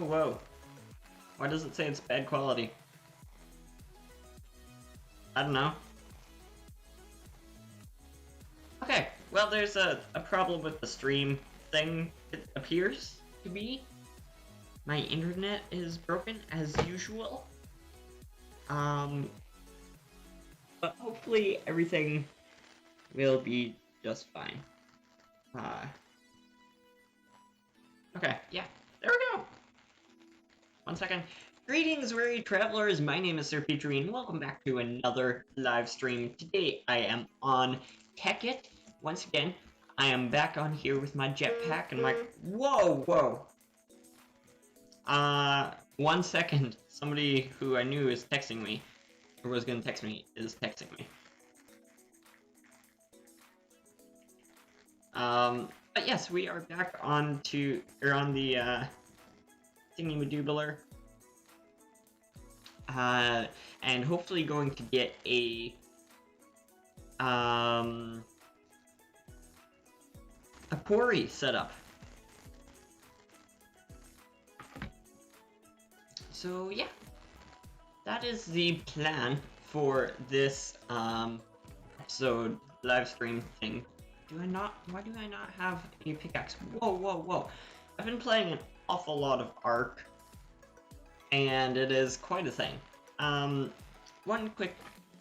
Oh, whoa. Why does it say it's bad quality? I don't know. Okay, well, there's a problem with the stream thing, it appears to be. My internet is broken, as usual. But hopefully everything will be just fine. Okay, yeah, there we go. 1 second. Greetings, weary travelers. My name is SirPetre, and welcome back to another live stream. Today I am on Tekkit. Once again, I am back on here with my jetpack and my... Whoa! 1 second. Somebody who I knew is texting me, or was gonna text me, is texting me. But yes, we are back on the Modular. And hopefully going to get a Quarry set up. So yeah, that is the plan for this episode live stream thing. Why do I not have a pickaxe? Whoa. I've been playing an awful lot of Ark, and it is quite a thing. One quick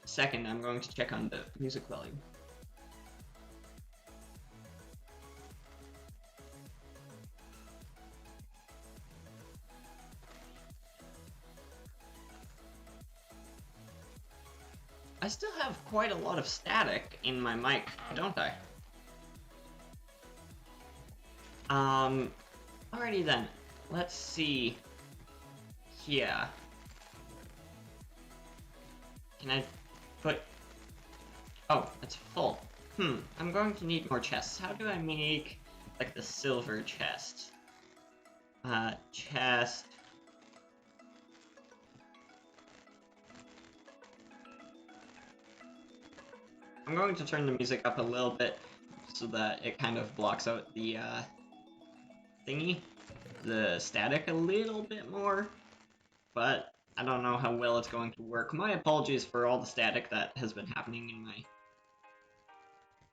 second, I'm going to check on the music volume. I still have quite a lot of static in my mic, don't I? Alrighty then. Let's see. Yeah. Can I put... Oh, it's full. I'm going to need more chests. How do I make, like, the silver chest? Chest... I'm going to turn the music up a little bit so that it kind of blocks out the, the static a little bit more, but I don't know how well it's going to work. My apologies for all the static that has been happening in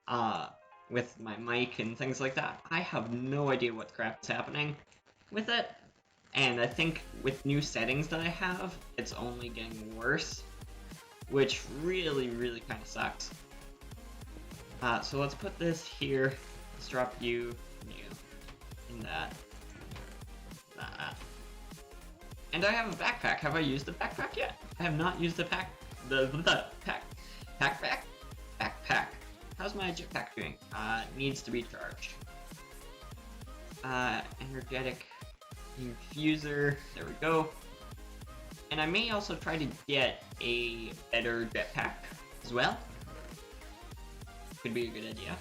my, with my mic and things like that. I have no idea what crap is happening with it, and I think with new settings that I have, it's only getting worse, which really kind of sucks. So let's put this here. Let's drop you in that. And I have a backpack. Have I used the backpack yet? I have not used the backpack. How's my jetpack doing? Needs to be charged. Energetic infuser. There we go. And I may also try to get a better jetpack as well. Could be a good idea.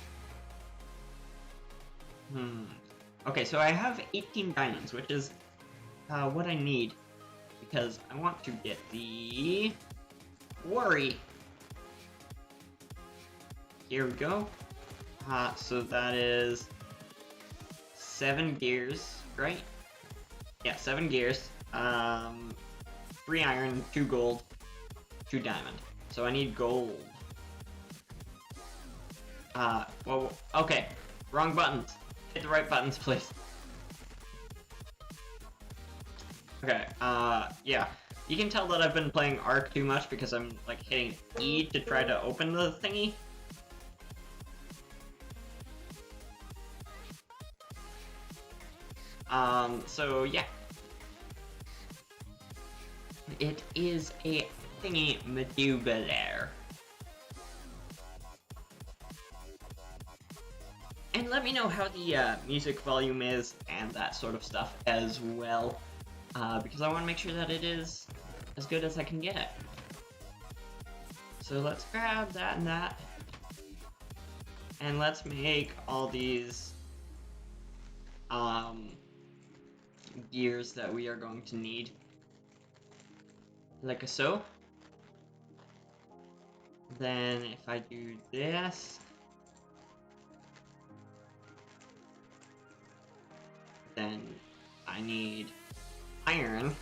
Okay, so I have 18 diamonds, which is what I need, because I want to get the Quarry. Here we go. So that is 7 gears, right? Yeah, 7 gears. 3 iron, 2 gold, 2 diamond. So I need gold. Well, okay. Wrong buttons. Hit the right buttons, please. Okay, yeah. You can tell that I've been playing Ark too much because I'm, like, hitting E to try to open the thingy. So, yeah. It is a thingy Modular. And let me know how the music volume is and that sort of stuff as well, because I want to make sure that it is as good as I can get it. So let's grab that and that, and let's make all these gears that we are going to need, like so. Then if I do this, then I need iron.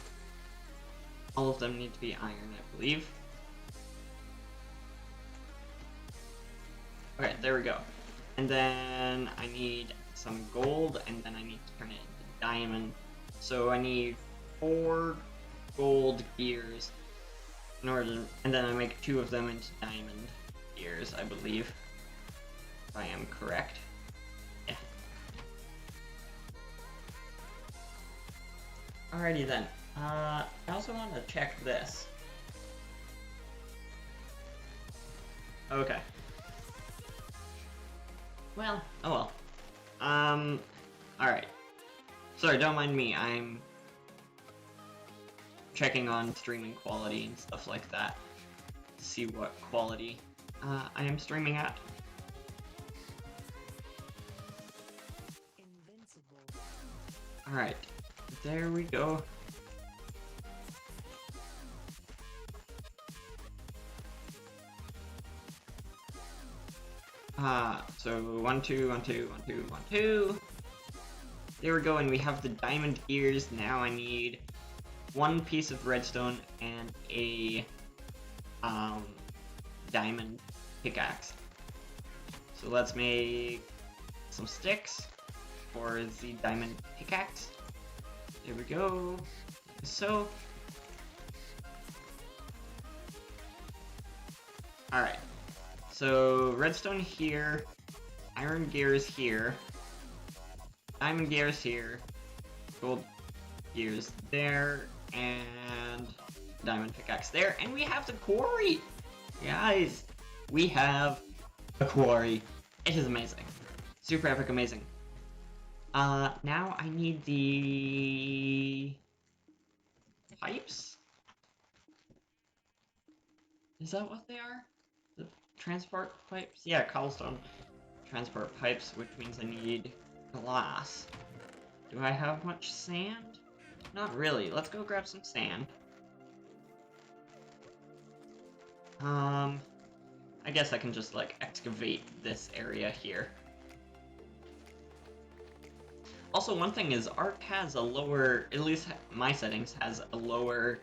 All of them need to be iron, I believe. Okay, there we go. And then I need some gold, and then I need to turn it into diamond. So I need 4 gold gears in order to, and then I make 2 of them into diamond gears, I believe. If I am correct. Yeah. Alrighty then. I also want to check this. Okay. Well, oh well. Alright. Sorry, don't mind me, I'm checking on streaming quality and stuff like that. To see what quality I am streaming at. Alright, there we go. So 1, 2, 1, 2, 1, 2, 1, 2. There we go, and we have the diamond gears. Now I need 1 piece of redstone and a diamond pickaxe. So let's make some sticks for the diamond pickaxe. There we go. So, alright. So redstone here, iron gears here, diamond gears here, gold gears there, and diamond pickaxe there, and we have the quarry! Guys, we have a quarry. It is amazing. Super epic amazing. Now I need the pipes? Is that what they are? The transport pipes? Yeah, cobblestone transport pipes, which means I need glass. Do I have much sand? Not really. Let's go grab some sand. I guess I can just, like, excavate this area here. Also, one thing is, Arc has a lower, at least my settings, has a lower,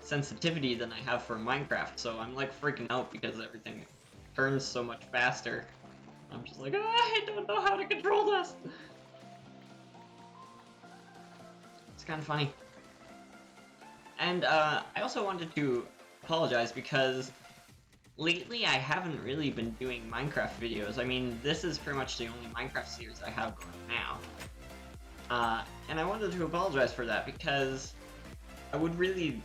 sensitivity than I have for Minecraft, so I'm, like, freaking out because everything turns so much faster. I'm just like, I don't know how to control this! It's kind of funny. And, I also wanted to apologize because lately I haven't really been doing Minecraft videos. I mean, this is pretty much the only Minecraft series I have going now. And I wanted to apologize for that because I really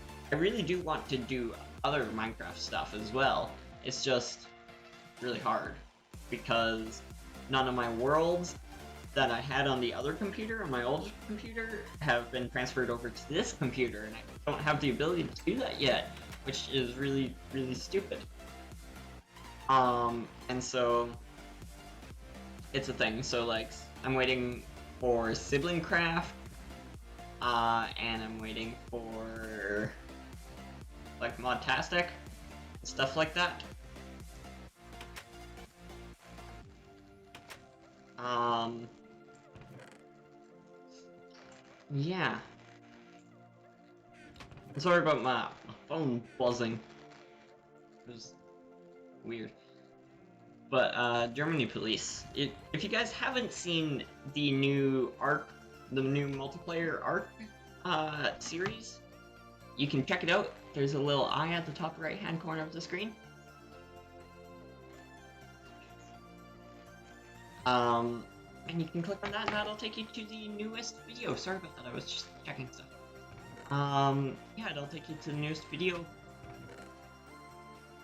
do want to do other Minecraft stuff as well. It's just really hard because none of my worlds that I had on the other computer, on my old computer, have been transferred over to this computer, and I don't have the ability to do that yet, which is really, really stupid. And so it's a thing. So, like, I'm waiting for Sibling Craft, and I'm waiting for, like, Modtastic, stuff like that. Yeah. Sorry about my phone buzzing. It was weird. But, Germany Police. If you guys haven't seen the new Arc, the new multiplayer Arc, series, you can check it out. There's a little eye at the top right-hand corner of the screen. And you can click on that, and that'll take you to the newest video. Sorry about that, I was just checking stuff. Yeah, it'll take you to the newest video.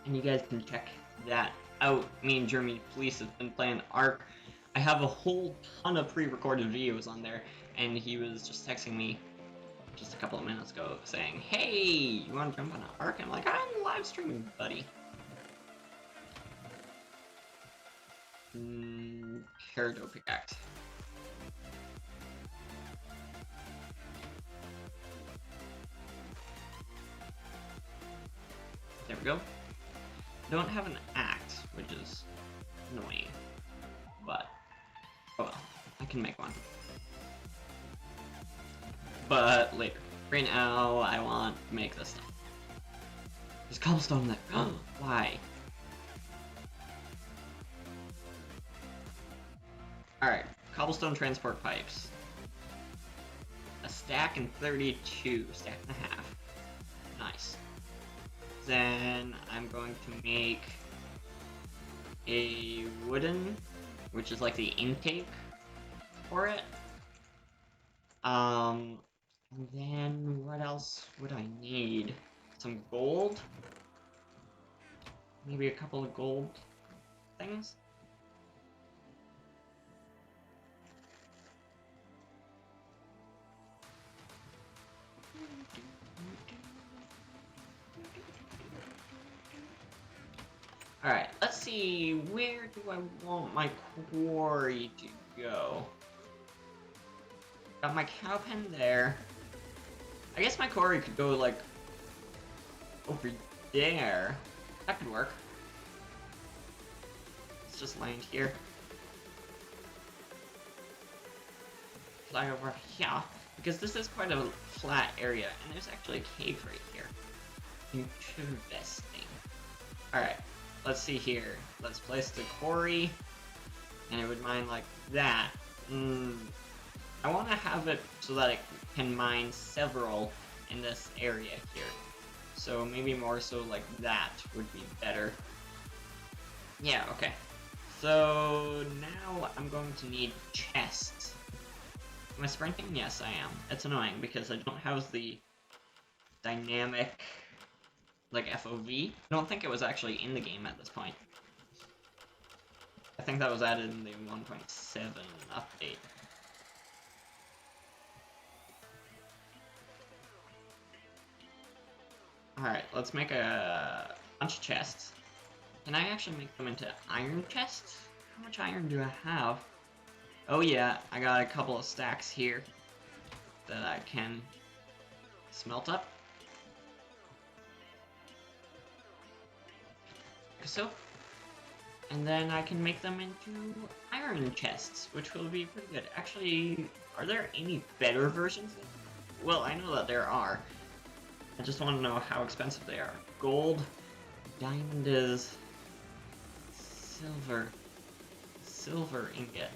And you guys can check that out. Me and Germany Police have been playing Ark. I have a whole ton of pre-recorded videos on there, and he was just texting me just a couple of minutes ago saying, hey, you want to jump on Ark? I'm like, I'm live streaming, buddy. Peridot pickaxe. There we go. Don't have an axe, which is annoying, but oh well, I can make one. but later. Right now, I want to make this stuff. There's cobblestone there. Why? Alright, cobblestone transport pipes. A stack and 32, stack and a half. Nice. Then I'm going to make a wooden, which is like the intake for it. And then what else would I need? Some gold? Maybe a couple of gold things? Alright, let's see, where do I want my quarry to go? Got my cow pen there. I guess my quarry could go, like, over there. That could work. Let's just land here. Fly over here. Because this is quite a flat area, and there's actually a cave right here. Interesting. Alright, let's see here. Let's place the quarry, and it would mine like that. I want to have it so that it can mine several in this area here. So maybe more so like that would be better. Yeah, okay. So now I'm going to need chests. Am I sprinting? Yes, I am. It's annoying because I don't have the dynamic, like, FOV. I don't think it was actually in the game at this point. I think that was added in the 1.7 update. Alright, let's make a bunch of chests. Can I actually make them into iron chests? How much iron do I have? Oh yeah, I got a couple of stacks here that I can smelt up. Like so. And then I can make them into iron chests, which will be pretty good. Actually, are there any better versions? Well, I know that there are. I just want to know how expensive they are. Gold, diamond is silver, silver ingot.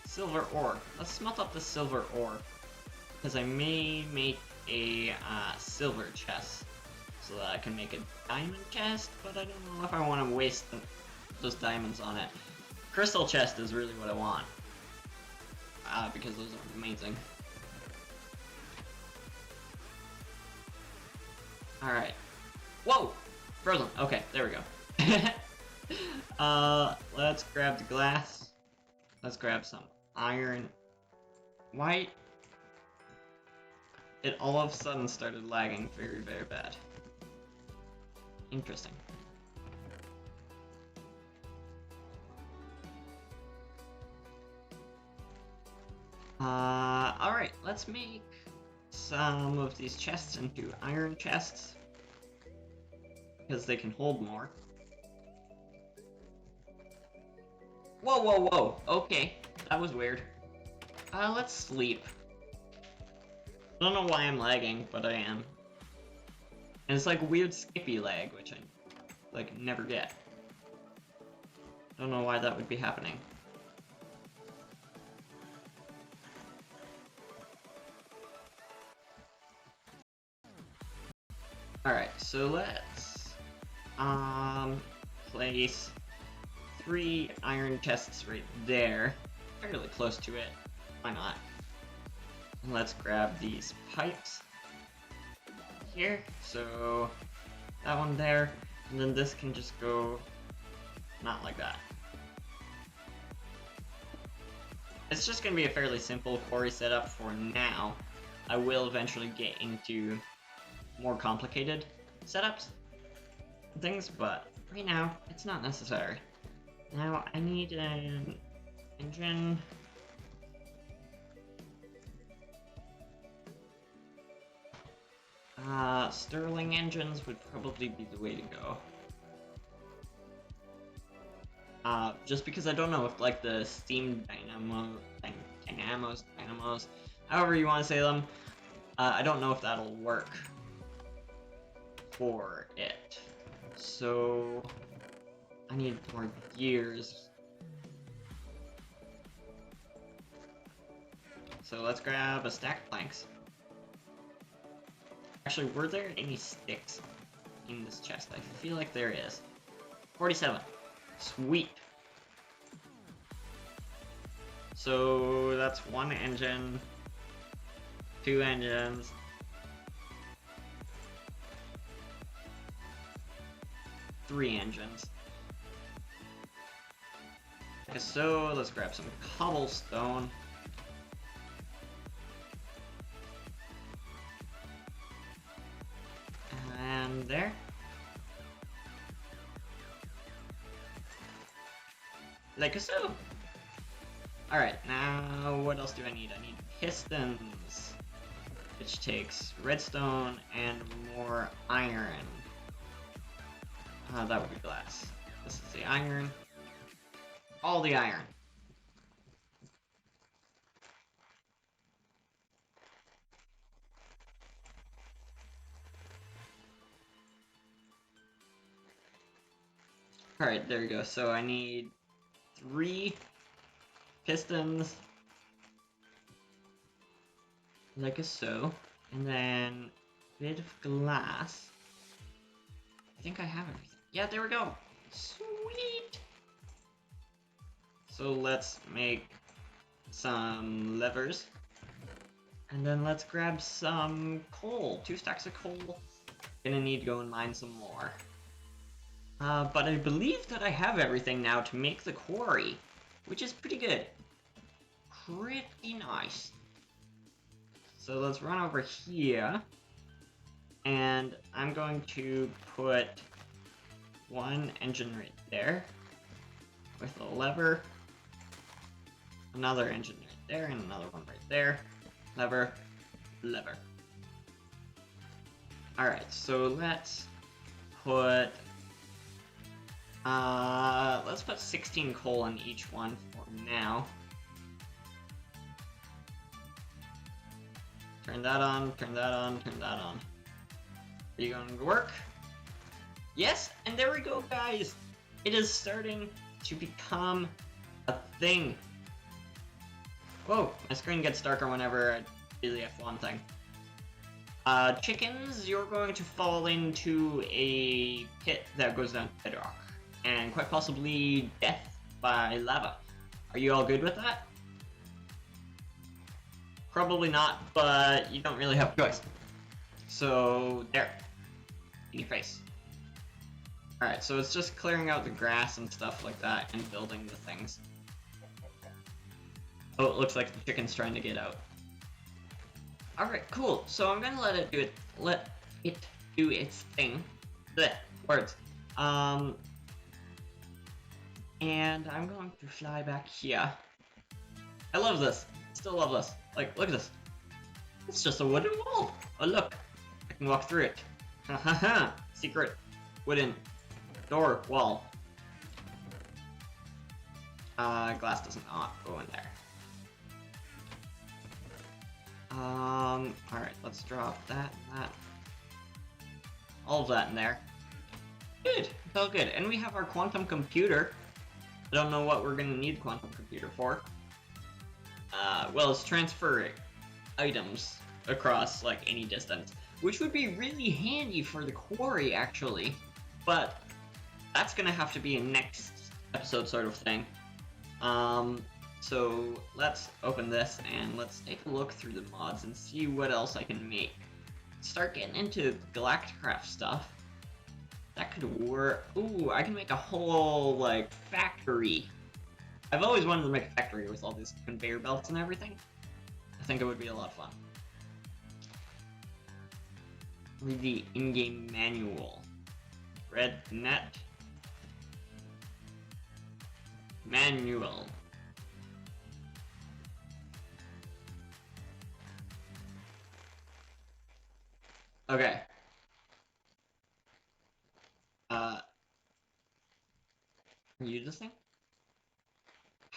Silver ore. Let's smelt up the silver ore, because I may make a silver chest so that I can make a diamond chest, but I don't know if I want to waste those diamonds on it. Crystal chest is really what I want, because those are amazing. Alright. Whoa! Frozen. Okay, there we go. Let's grab the glass. Let's grab some iron. Why? It all of a sudden started lagging very, very bad. Interesting. Alright, let's make some of these chests into iron chests, because they can hold more. Whoa, whoa, whoa! Okay, that was weird. Let's sleep. I don't know why I'm lagging, but I am. And it's like weird skippy lag, which I, like, never get. Don't know why that would be happening. Alright, so let's place 3 iron chests right there, fairly close to it. Why not? And let's grab these pipes here. So that one there, and then this can just go not like that. It's just gonna be a fairly simple quarry setup for now. I will eventually get into more complicated setups and things, but right now it's not necessary. Now I need an engine. Stirling engines would probably be the way to go. just because I don't know if like the steam dynamos, however you want to say them, I don't know if that'll work for it. So I need more gears. So let's grab a stack of planks. Actually, were there any sticks in this chest? I feel like there is. 47. Sweet. So that's 1 engine, 2 engines, 3 engines. Okay, so let's grab some cobblestone. And there. Like so. Alright, now what else do I need? I need pistons, which takes redstone and more iron. That would be glass. This is the iron. All the iron. Alright, there we go. So I need 3 pistons, like so, and then a bit of glass. I think I have everything. Yeah, there we go. Sweet! So let's make some levers. And then let's grab some coal. 2 stacks of coal. Gonna need to go and mine some more. But I believe that I have everything now to make the quarry, which is pretty good. Pretty nice. So let's run over here. And I'm going to put 1 engine right there with a lever, another engine right there, and another one right there. Lever, lever. Alright, so let's put 16 coal in each one for now. Turn that on, turn that on, turn that on. Are you going to work? Yes, and there we go, guys. It is starting to become a thing. Whoa, my screen gets darker whenever I do the F1 thing. Chickens, you're going to fall into a pit that goes down to bedrock, and quite possibly death by lava. Are you all good with that? Probably not, but you don't really have a choice. So, there. In your face. Alright, so it's just clearing out the grass and stuff like that and building the things. Oh, it looks like the chicken's trying to get out. Alright, cool. So I'm gonna let it do its thing. Blech, words. And I'm going to fly back here. I love this. Still love this. Like, look at this. It's just a wooden wall. Oh, look. I can walk through it. Ha ha ha. Secret wooden door wall. Glass does not go in there. Alright, let's drop that and that. All of that in there. Good, it's all good. And we have our quantum computer. I don't know what we're gonna need the quantum computer for. Well, it's transferring items across, like, any distance. Which would be really handy for the quarry, actually. But that's gonna have to be a next episode sort of thing. So let's open this and let's take a look through the mods and see what else I can make. Start getting into Galacticraft stuff. That could work. Ooh, I can make a whole, like, factory. I've always wanted to make a factory with all these conveyor belts and everything. I think it would be a lot of fun. Read the in-game manual. Red net. Manual. Okay. Are you this thing?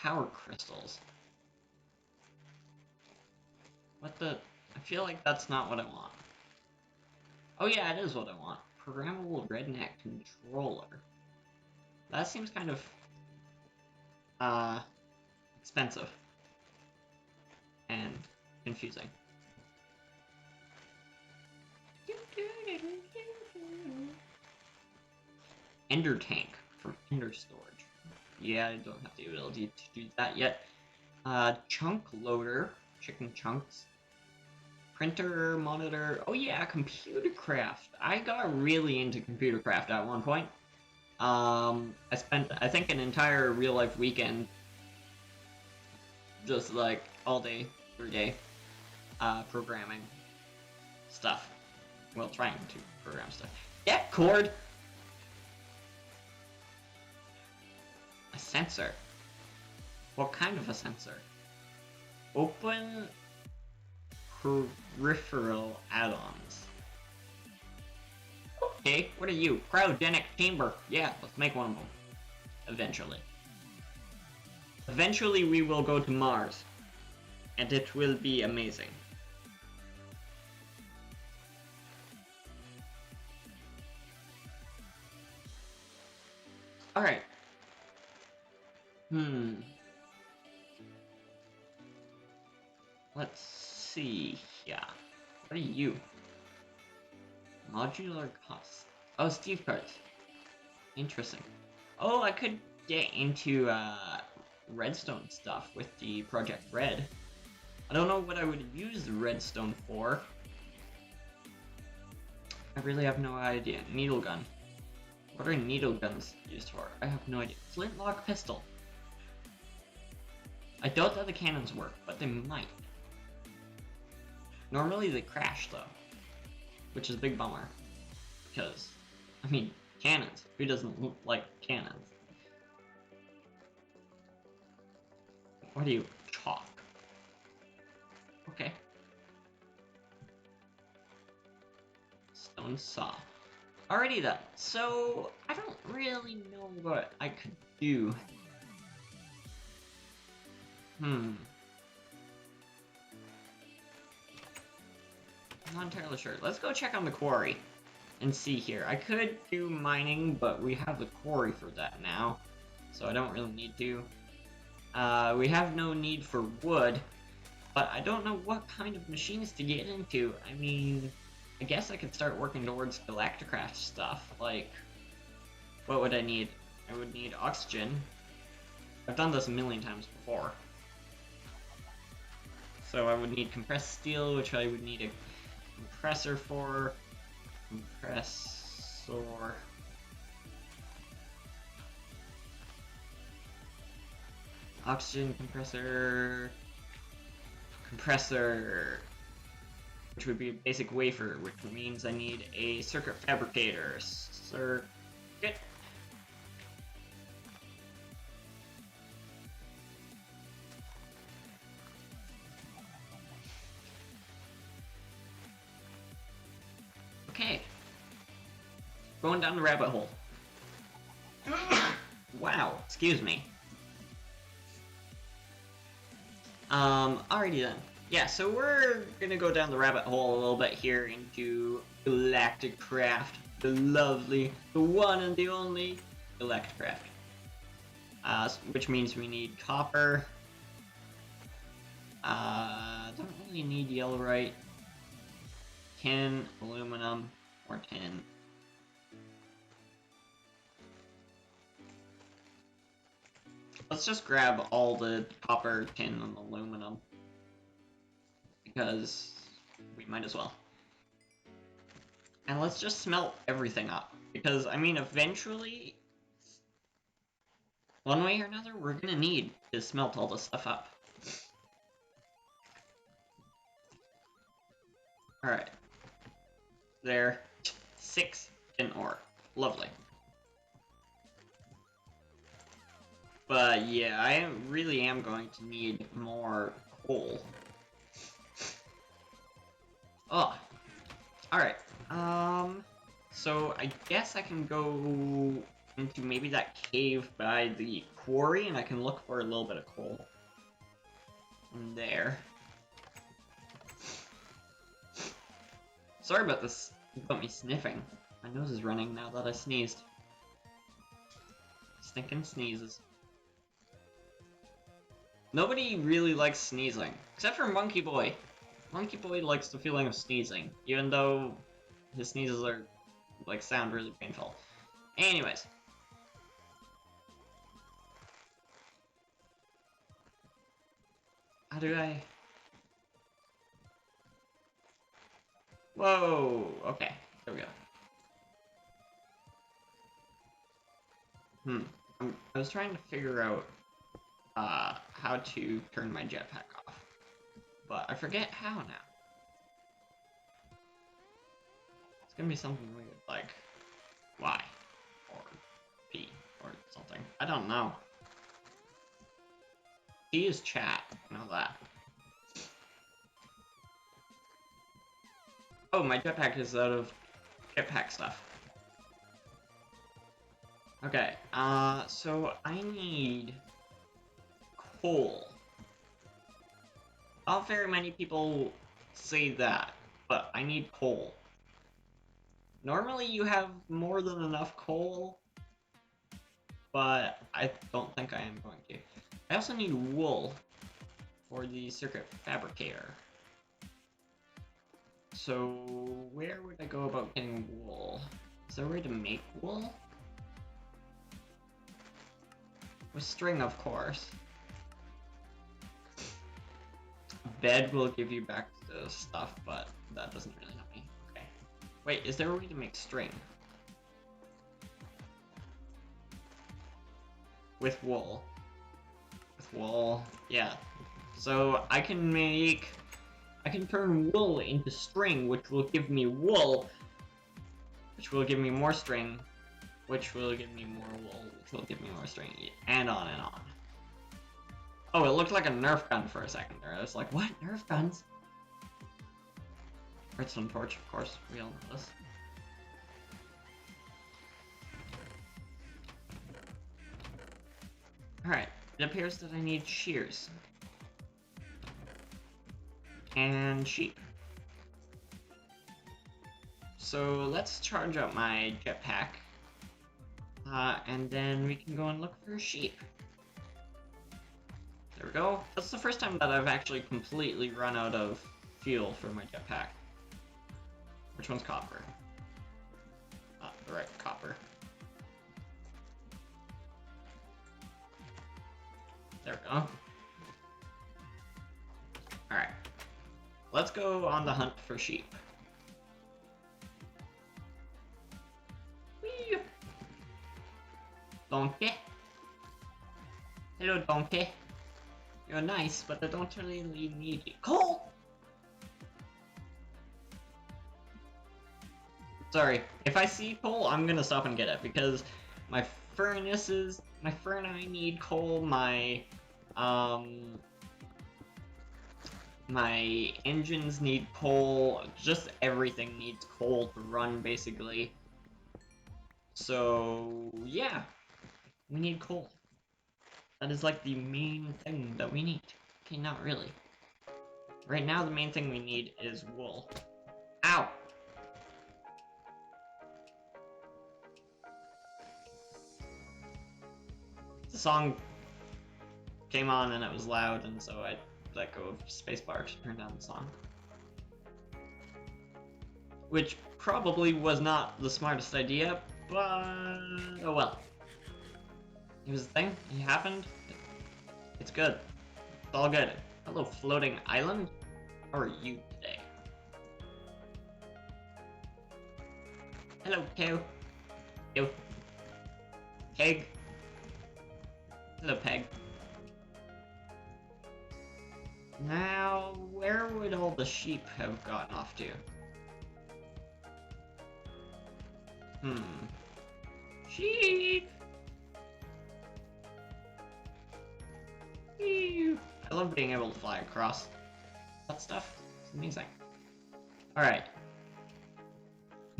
power crystals. What the? I feel like that's not what I want. Oh yeah, it is what I want. Programmable redneck controller. That seems kind of expensive and confusing. Ender tank from Ender storage. Yeah, I don't have the ability to do that yet. Chunk loader, chicken chunks. Printer, monitor. Oh yeah, Computercraft. I got really into Computercraft at one point. I spent, I think, an entire real life weekend just like all day, every day, programming stuff. Well, trying to program stuff. Yeah, cord. A sensor. What kind of a sensor? Open peripheral add-ons. Okay, what are you? Cryogenic chamber. Yeah, let's make one of them. Eventually. Eventually we will go to Mars. And it will be amazing. Alright. Let's see. Yeah. What are you? Modular costs. Oh, Steve cards. Interesting. Oh, I could get into redstone stuff with the Project Red. I don't know what I would use the redstone for. I really have no idea. Needle gun. What are needle guns used for? I have no idea. Flintlock pistol. I doubt that the cannons work, but they might. Normally they crash though, which is a big bummer. Because, I mean, cannons. Who doesn't like cannons? What are you? Chalk. Okay. Stone saw. Alrighty then. So, I don't really know what I could do. I'm not entirely sure. Let's go check on the quarry and see here. I could do mining, but we have the quarry for that now, so I don't really need to. We have no need for wood, but I don't know what kind of machines to get into. I mean, I guess I could start working towards Galacticraft stuff. Like, what would I need? I would need oxygen. I've done this a million times before. So I would need compressed steel, which I would need a compressor for. Compressor. Oxygen compressor. Compressor. Which would be a basic wafer, which means I need a circuit fabricator. Circuit. Okay. Going down the rabbit hole. Wow, excuse me. Alrighty then. Yeah, so we're gonna go down the rabbit hole a little bit here into Galacticraft. The lovely, the one and the only Galacticraft. Which means we need copper. Don't really need yellowite. Tin, aluminum, or tin. Let's just grab all the copper, tin, and aluminum. Because we might as well. And let's just smelt everything up. Because, I mean, eventually, one way or another, we're gonna need to smelt all this stuff up. Alright. There. 6 tin ore. Lovely. But yeah, I really am going to need more coal. Oh. Alright. So I guess I can go into maybe that cave by the quarry, and I can look for a little bit of coal. In there. Sorry about this. About me sniffing. My nose is running now that I sneezed. Stinking sneezes. Nobody really likes sneezing, except for Monkey Boy. Monkey Boy likes the feeling of sneezing, even though his sneezes are, like, sound really painful. Anyways. How do I... Whoa! Okay, there we go. I was trying to figure out how to turn my jetpack off, but I forget how now. It's gonna be something weird, like Y or P or something. I don't know. P is chat, I know that. Oh, my jetpack is out of jetpack stuff. Okay, so I need coal. Not very many people say that, but I need coal. Normally you have more than enough coal, but I don't think I am going to. I also need wool for the circuit fabricator. So where would I go about getting wool? Is there a way to make wool? With string, of course. Bed will give you back the stuff, but that doesn't really help me. Okay. Wait, is there a way to make string? With wool. With wool, yeah. So I can turn wool into string, which will give me wool, which will give me more string, which will give me more wool, which will give me more string, and on and on. Oh, it looked like a Nerf gun for a second there. I was like, what? Nerf guns? Redstone torch, of course. We all know this. Alright, it appears that I need shears. And sheep. So let's charge up my jetpack. And then we can go and look for sheep. There we go. That's the first time that I've actually completely run out of fuel for my jetpack. Which one's copper? The right copper. There we go. Alright. Let's go on the hunt for sheep. Whee! Donkey. Hello, donkey. You're nice, but I don't really need you. Coal! Sorry, if I see coal, I'm gonna stop and get it, because my furnaces, my furnace need coal, my engines need coal, just everything needs coal to run, basically. So, yeah, we need coal. That is like the main thing that we need. Okay, not really. Right now, the main thing we need is wool. Ow! The song came on and it was loud, and so I let go of spacebar to turn down the song. Which probably was not the smartest idea, but oh well. It was a thing, it happened, it's good. It's all good. Hello, floating island. How are you today? Hello, cow. Ew. Peg. Hello, Peg. Now, where would all the sheep have gotten off to? Sheep! Ew. I love being able to fly across that stuff. It's amazing. Alright.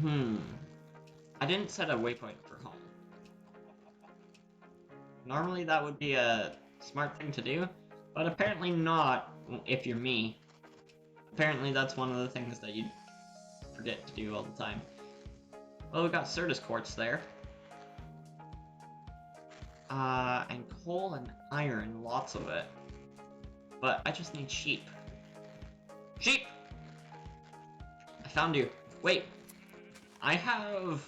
I didn't set a waypoint for home. Normally that would be a smart thing to do, but apparently not if you're me. Apparently that's one of the things that you forget to do all the time. Well, we got Certus quartz there. And coal and iron, lots of it. But I just need sheep. Sheep! I found you. Wait. I have...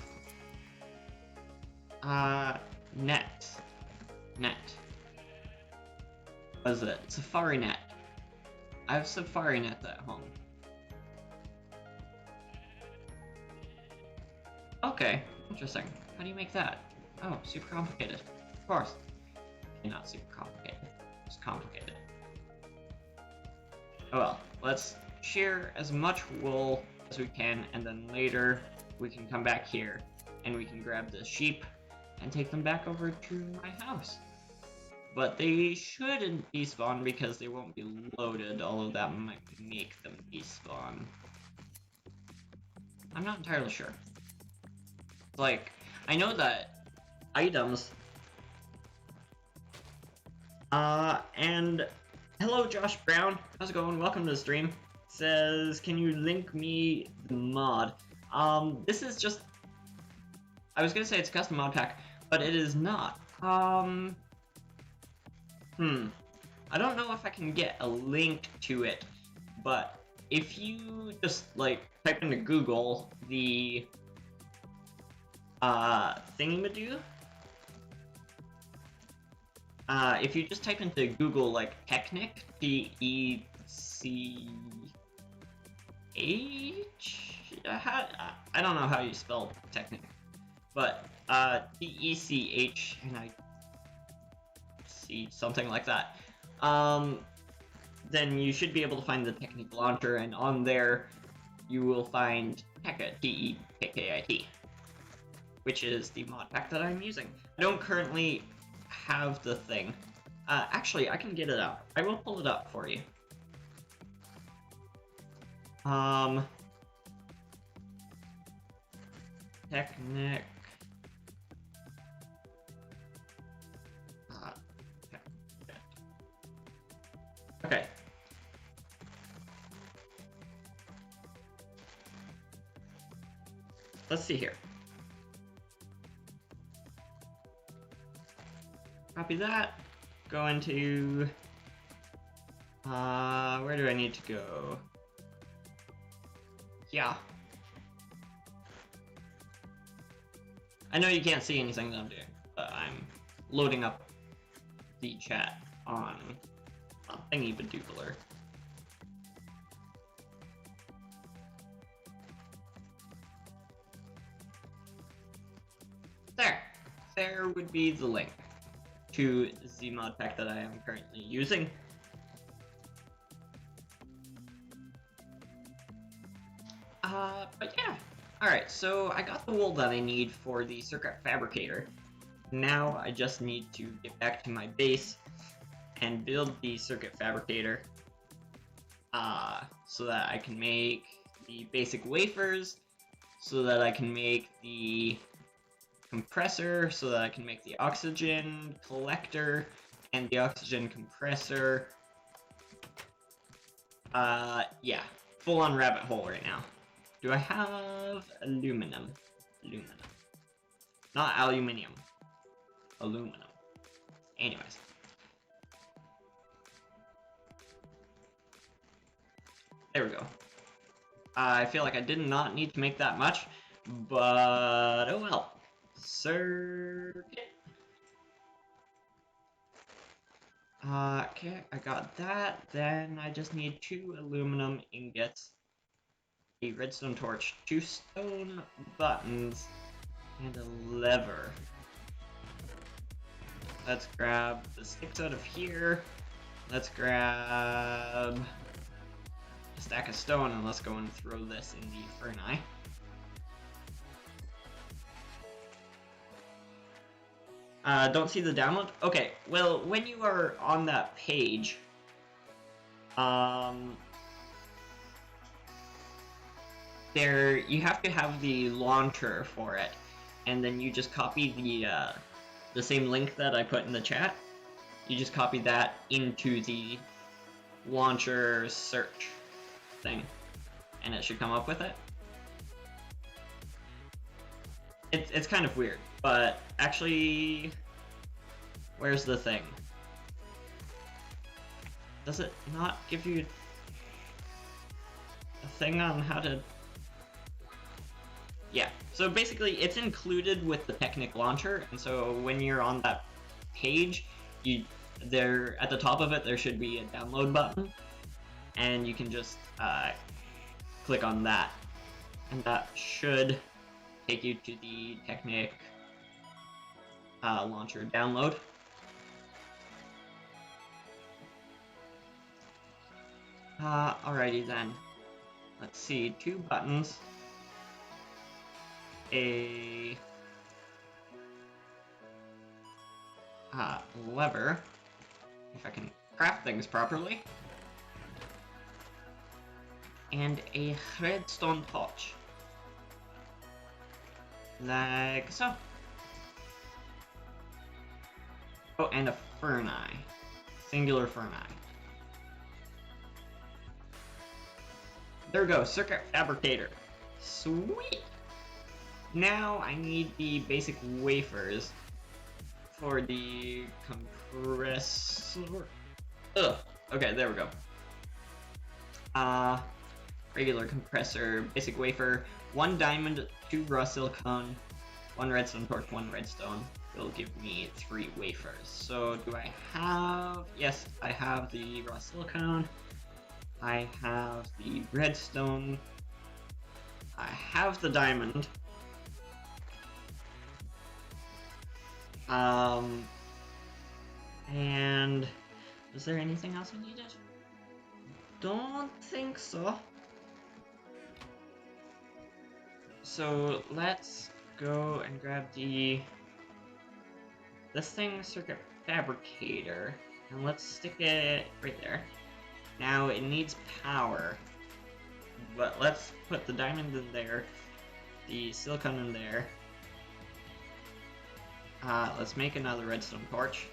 net. What is it? Safari net. I have Safari net at home. Okay, interesting. How do you make that? Oh, super complicated. Of course. Okay, not super complicated. Just complicated. Oh well, let's shear as much wool as we can, and then later we can come back here and we can grab the sheep and take them back over to my house. But they shouldn't despawn because they won't be loaded, although that might make them despawn. I'm not entirely sure. Like, I know that items... and hello Josh Brown, how's it going? Welcome to the stream. Says, can you link me the mod? This is just... I was gonna say it's a custom mod pack, but it is not. I don't know if I can get a link to it, but if you just, like, type into Google the, thingamadoo, if you just type into Google, like, Technic, T-E-C-H? I don't know how you spell Technic, but, T-E-C-H, and I see something like that. Then you should be able to find the Technic launcher, and on there, you will find Tekkit, T-E-K-K-I-T, which is the mod pack that I'm using. I don't currently have the thing. Actually, I can get it out. I will pull it up for you. Technic. Okay. Let's see here. Copy that. Go into... where do I need to go? Yeah. I know you can't see anything that I'm doing, but I'm loading up the chat on a thingy-badoodler. There would be the link to the mod pack that I am currently using. But yeah. Alright, so I got the wool that I need for the circuit fabricator. Now I just need to get back to my base and build the circuit fabricator so that I can make the basic wafers, so that I can make the compressor, so that I can make the oxygen collector and the oxygen compressor. Yeah, full on rabbit hole right now. Do I have aluminum? Aluminum. Not aluminium. Aluminum. Anyways. There we go. I feel like I did not need to make that much, but oh well. SirPetre. Okay, I got that. Then I just need 2 aluminum ingots, a redstone torch, 2 stone buttons, and a lever. Let's grab the sticks out of here. Let's grab a stack of stone and let's go and throw this in the furnace. Don't see the download? Okay, well, when you are on that page, there, you have to have the launcher for it, and then you just copy the same link that I put in the chat. You just copy that into the launcher search thing, and it should come up with it. It's kind of weird, but actually, where's the thing? Does it not give you a thing on how to... Yeah, so basically it's included with the Technic launcher, and so when you're on that page, there at the top of it there should be a download button, and you can just click on that, and that should take you to the Technic launcher download. Alrighty then. Let's see, 2 buttons, a lever, if I can craft things properly, and a redstone torch, like so. Oh, and a fern eye, singular fern eye. There we go, circuit fabricator. Sweet! Now I need the basic wafers for the compressor. Ugh. Okay, there we go. Regular compressor, basic wafer, 1 diamond, 2 raw silicone, 1 redstone torch, 1 redstone. Will give me 3 wafers. So do I have... Yes, I have the raw silicone. I have the redstone. I have the diamond. And is there anything else I needed? Don't think so. So let's go and grab this thing, circuit fabricator, and let's stick it right there. Now it needs power, but let's put the diamond in there, the silicone in there. Let's make another redstone torch.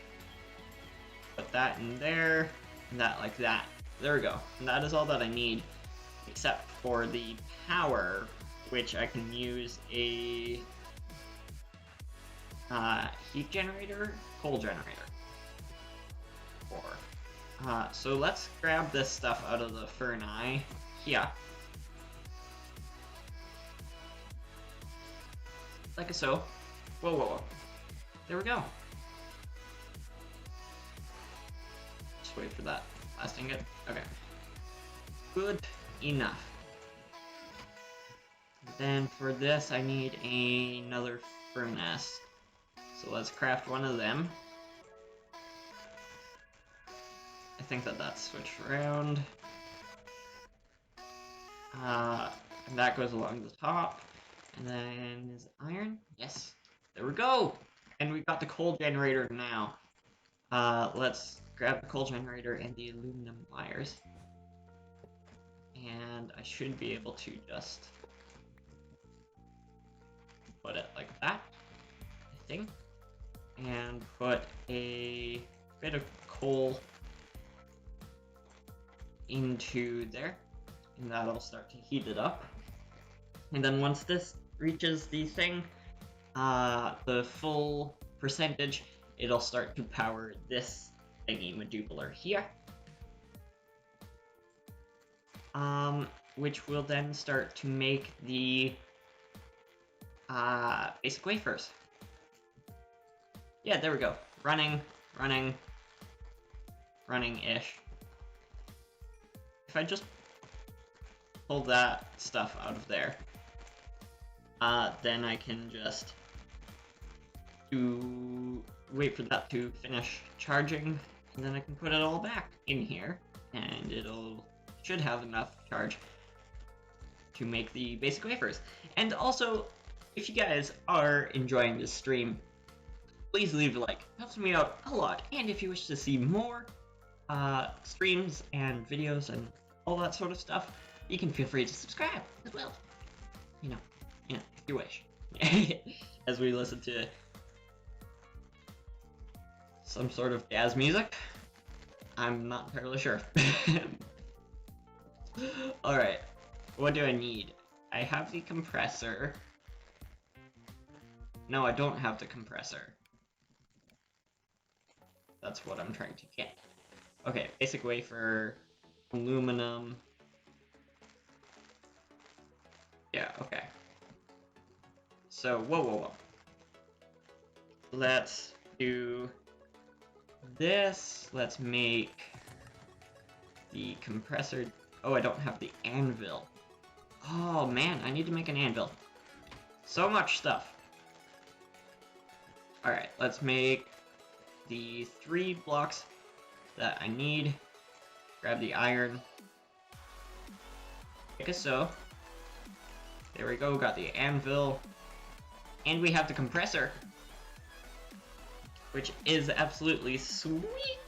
Put that in there, and that like that. There we go. And that is all that I need, except for the power, which I can use a heat generator, coal generator for. So let's grab this stuff out of the fern eye. Yeah. Like so. Whoa, whoa, whoa. There we go. Just wait for that last ingot. Okay. Good enough. Then for this, I need another furnace. So let's craft one of them. I think that's switched around. And that goes along the top. And then is iron? Yes. There we go! And we've got the coal generator now. Let's grab the coal generator and the aluminum wires. And I should be able to just put it like that, I think. And put a bit of coal into there. And that'll start to heat it up. And then once this reaches the thing, the full percentage, it'll start to power this thingy modular here. Which will then start to make the basic wafers. Yeah, there we go. Running-ish. If I just pull that stuff out of there, then I can just wait for that to finish charging, and then I can put it all back in here, and should have enough charge to make the basic wafers. And also, if you guys are enjoying this stream, please leave a like. It helps me out a lot. And if you wish to see more streams and videos and all that sort of stuff, you can feel free to subscribe as well. You know, if you wish. As we listen to some sort of jazz music. I'm not entirely sure. Alright, what do I need? I have the compressor. No, I don't have the compressor. That's what I'm trying to get. Okay, basic wafer, aluminum. Yeah, okay. So, whoa. Let's do this. Let's make the compressor. Oh, I don't have the anvil. Oh man, I need to make an anvil. So much stuff. Alright, let's make the 3 blocks that I need. Grab the iron. Like so. There we go, got the anvil. And we have the compressor. Which is absolutely sweet.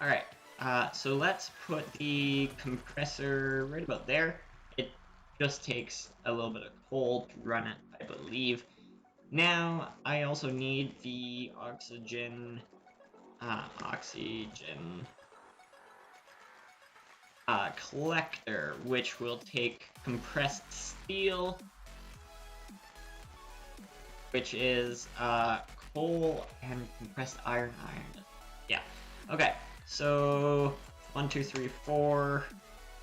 Alright, so let's put the compressor right about there. It just takes a little bit of coal to run it, I believe. Now, I also need the oxygen collector, which will take compressed steel, which is coal and compressed iron. Yeah. Okay. So 1, 2, 3, 4,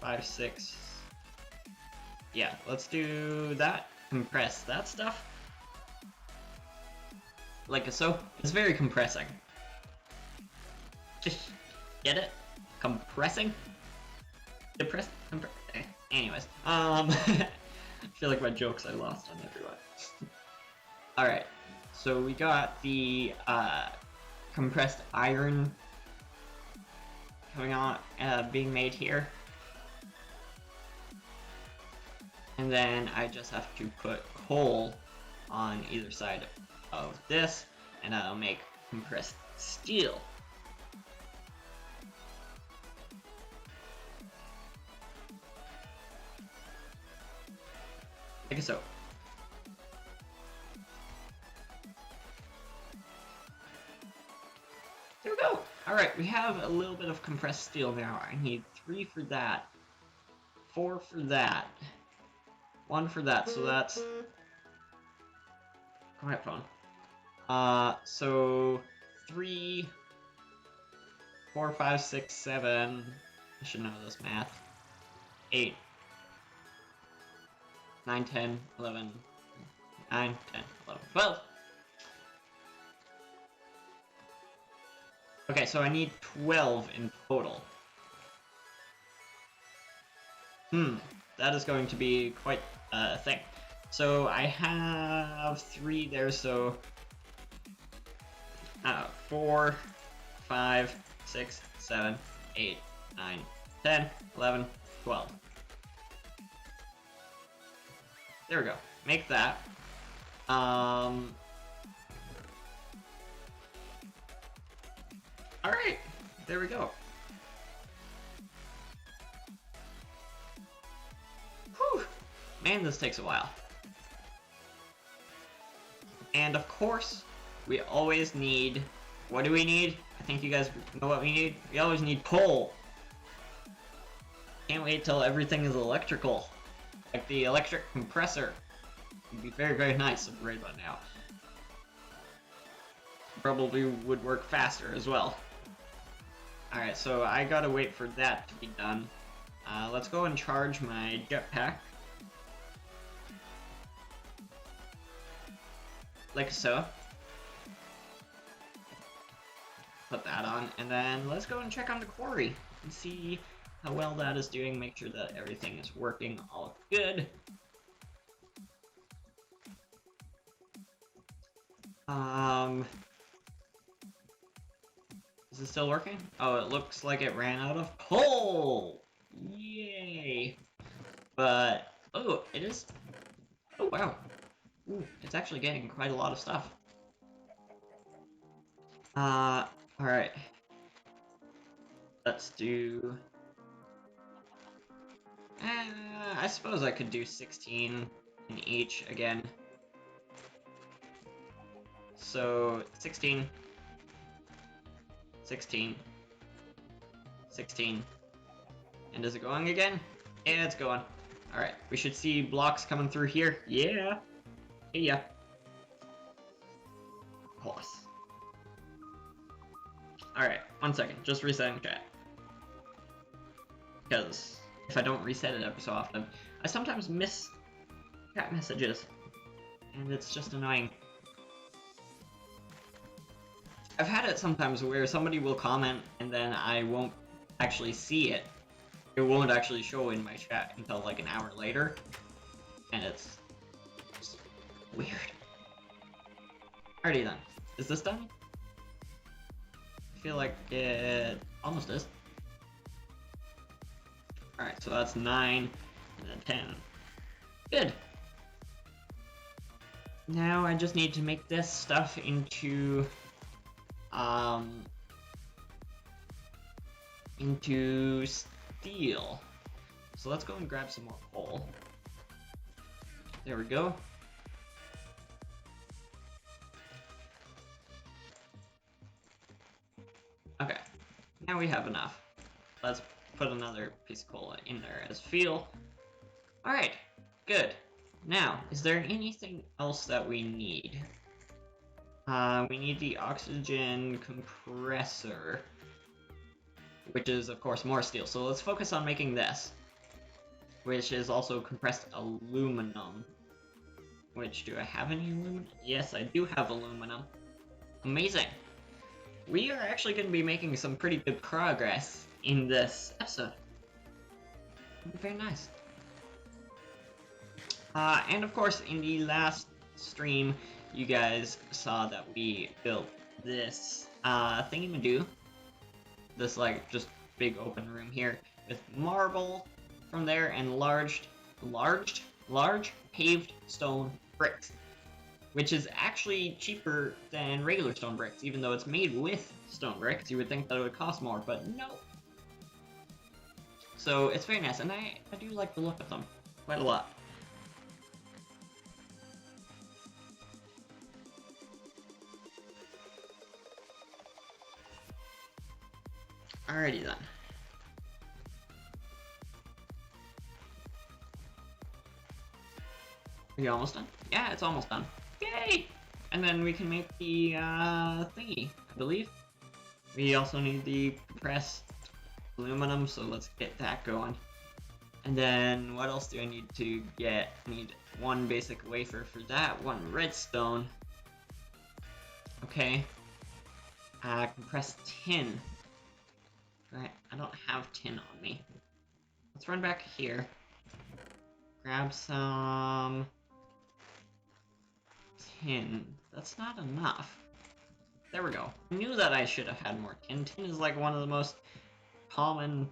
5, 6. Yeah. Let's do that. Compress that stuff. Like so. It's very compressing. Just get it? Compressing? Anyways, I feel like my jokes I lost on everyone. Alright, so we got the compressed iron coming on, being made here. And then I just have to put coal on either side of this, and that'll make compressed steel. Like so. There we go! Alright, we have a little bit of compressed steel now. I need 3 for that. 4 for that. 1 for that, so that's... Quiet phone. So... 3... 4, 5, 6, 7... I should know this math. 8... 9, 10, 11, 9, 10, 11, 12. Okay, so I need 12 in total. That is going to be quite a thing. So I have 3 there, so 4, 5, 6, 7, 8, 9, 10, 11, 12. There we go. Make that. Alright. There we go. Whew. Man, this takes a while. And of course, we always need... What do we need? I think you guys know what we need. We always need coal. Can't wait till everything is electrical. Like the electric compressor. Would be very, very nice right about now. Probably would work faster as well. Alright, so I gotta wait for that to be done. Let's go and charge my jetpack. Like so. Put that on, and then let's go and check on the quarry and see how well that is doing, make sure that everything is working all good. Is it still working? Oh, it looks like it ran out of coal! Yay! But, oh, it is... Oh, wow. Ooh, it's actually getting quite a lot of stuff. Alright. Let's do... I suppose I could do 16 in each again. So 16, 16, 16. And is it going again? Yeah, it's going. Alright, we should see blocks coming through here. Yeah. Yeah. Plus. Alright, 1 second. Just resetting chat. Because if I don't reset it every so often, I sometimes miss chat messages. And it's just annoying. I've had it sometimes where somebody will comment and then I won't actually see it. It won't actually show in my chat until like an hour later. And it's just weird. Alrighty then. Is this done? I feel like it almost is. Alright, so that's 9 and then 10. Good. Now I just need to make this stuff into steel. So let's go and grab some more coal. There we go. Okay, now we have enough. Let's put another piece of coal in there as fuel. Alright, good. Now, is there anything else that we need? We need the oxygen compressor, which is, of course, more steel. So let's focus on making this, which is also compressed aluminum. Which, do I have any aluminum? Yes, I do have aluminum. Amazing. We are actually going to be making some pretty good progress in this episode. Very nice. And of course, in the last stream, you guys saw that we built this thingy-madoo. This, like, just big open room here with marble from there and large paved stone bricks, which is actually cheaper than regular stone bricks, even though it's made with stone bricks. You would think that it would cost more, but no. So it's very nice, and I do like the look of them quite a lot. Alrighty then. Are you almost done? Yeah, it's almost done. Yay! And then we can make the thingy, I believe. We also need the compressed aluminum, so let's get that going. And then what else do I need to get? I need 1 basic wafer for that, 1 redstone. Okay. Compressed tin. Right, I don't have tin on me. Let's run back here. Grab some tin. That's not enough. There we go. I knew that I should have had more tin. Tin is like one of the most common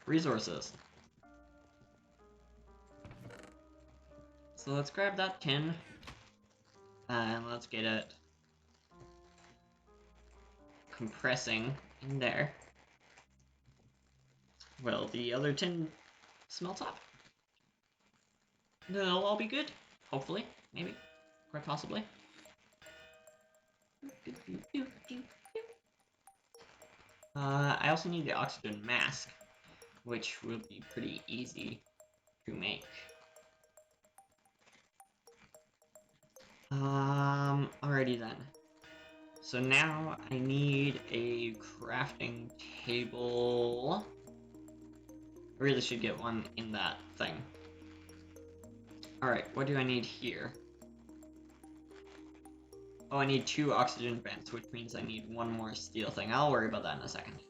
resources. So let's grab that tin. And let's get it compressing in there. Will the other tin smelt up? They'll all be good. Hopefully. Maybe. Quite possibly. I also need the oxygen mask, which will be pretty easy to make. Alrighty then. So now I need a crafting table. I really should get one in that thing. Alright, what do I need here? Oh, I need 2 oxygen vents, which means I need 1 more steel thing. I'll worry about that in a second.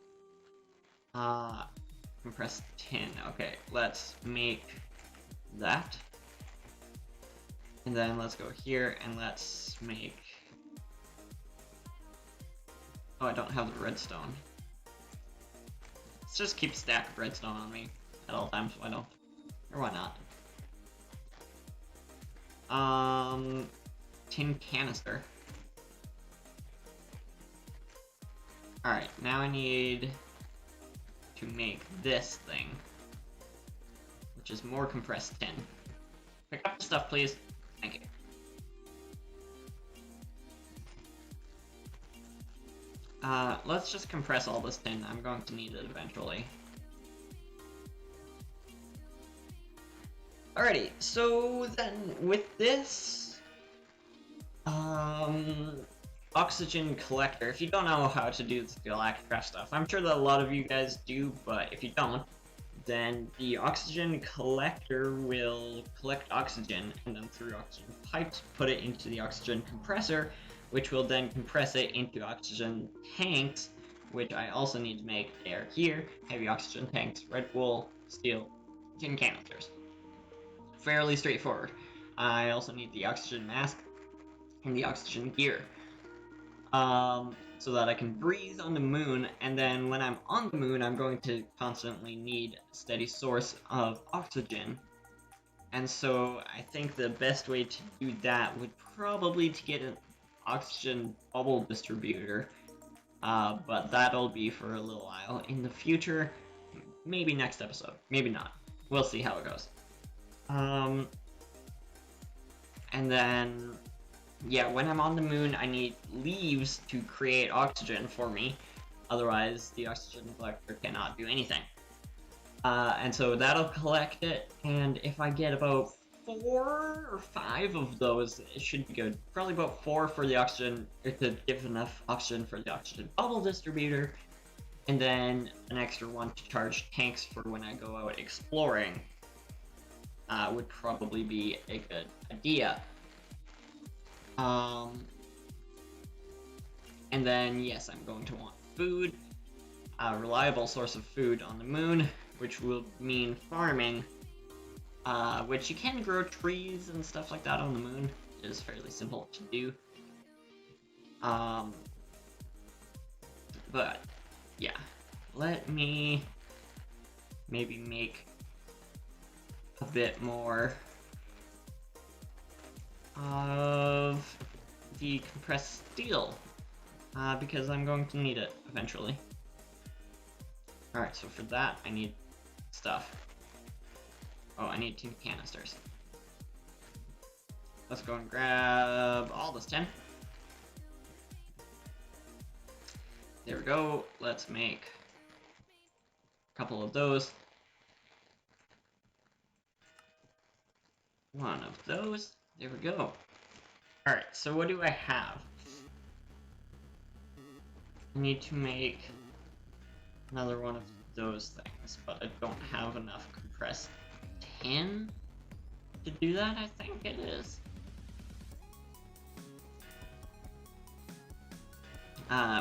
Compressed tin. Okay, let's make that. And then let's go here and let's make... Oh, I don't have the redstone. Let's just keep a stack of redstone on me at all times. Why don't? Or why not? Tin canister. Alright, now I need to make this thing, which is more compressed tin. Pick up the stuff, please. Thank you. Let's just compress all this tin. I'm going to need it eventually. Alrighty, so then with this, oxygen collector, if you don't know how to do this Galacticraft stuff, I'm sure that a lot of you guys do, but if you don't, then the oxygen collector will collect oxygen, and then through oxygen pipes, put it into the oxygen compressor, which will then compress it into oxygen tanks, which I also need to make. They are here, heavy oxygen tanks, red wool, steel, tin canisters. Fairly straightforward. I also need the oxygen mask and the oxygen gear. So that I can breathe on the moon, and then when I'm on the moon, I'm going to constantly need a steady source of oxygen. And so I think the best way to do that would probably to get an oxygen bubble distributor, but that'll be for a little while in the future. Maybe next episode, maybe not. We'll see how it goes. And then, yeah, when I'm on the moon, I need leaves to create oxygen for me. Otherwise, the oxygen collector cannot do anything. And so that'll collect it, and if I get about 4 or 5 of those, it should be good. Probably about 4 for the oxygen, to give enough oxygen for the oxygen bubble distributor, and then an extra one to charge tanks for when I go out exploring. Would probably be a good idea. And then, yes, I'm going to want food, a reliable source of food on the moon, which will mean farming, which you can grow trees and stuff like that on the moon. It is fairly simple to do. But, yeah, let me maybe make a bit more of the compressed steel, because I'm going to need it eventually. Alright, so for that I need stuff. Oh, I need 2 canisters. Let's go and grab all this tin. There we go. Let's make a couple of those. One of those. There we go. Alright, so what do I have? I need to make another one of those things, but I don't have enough compressed tin to do that, I think it is.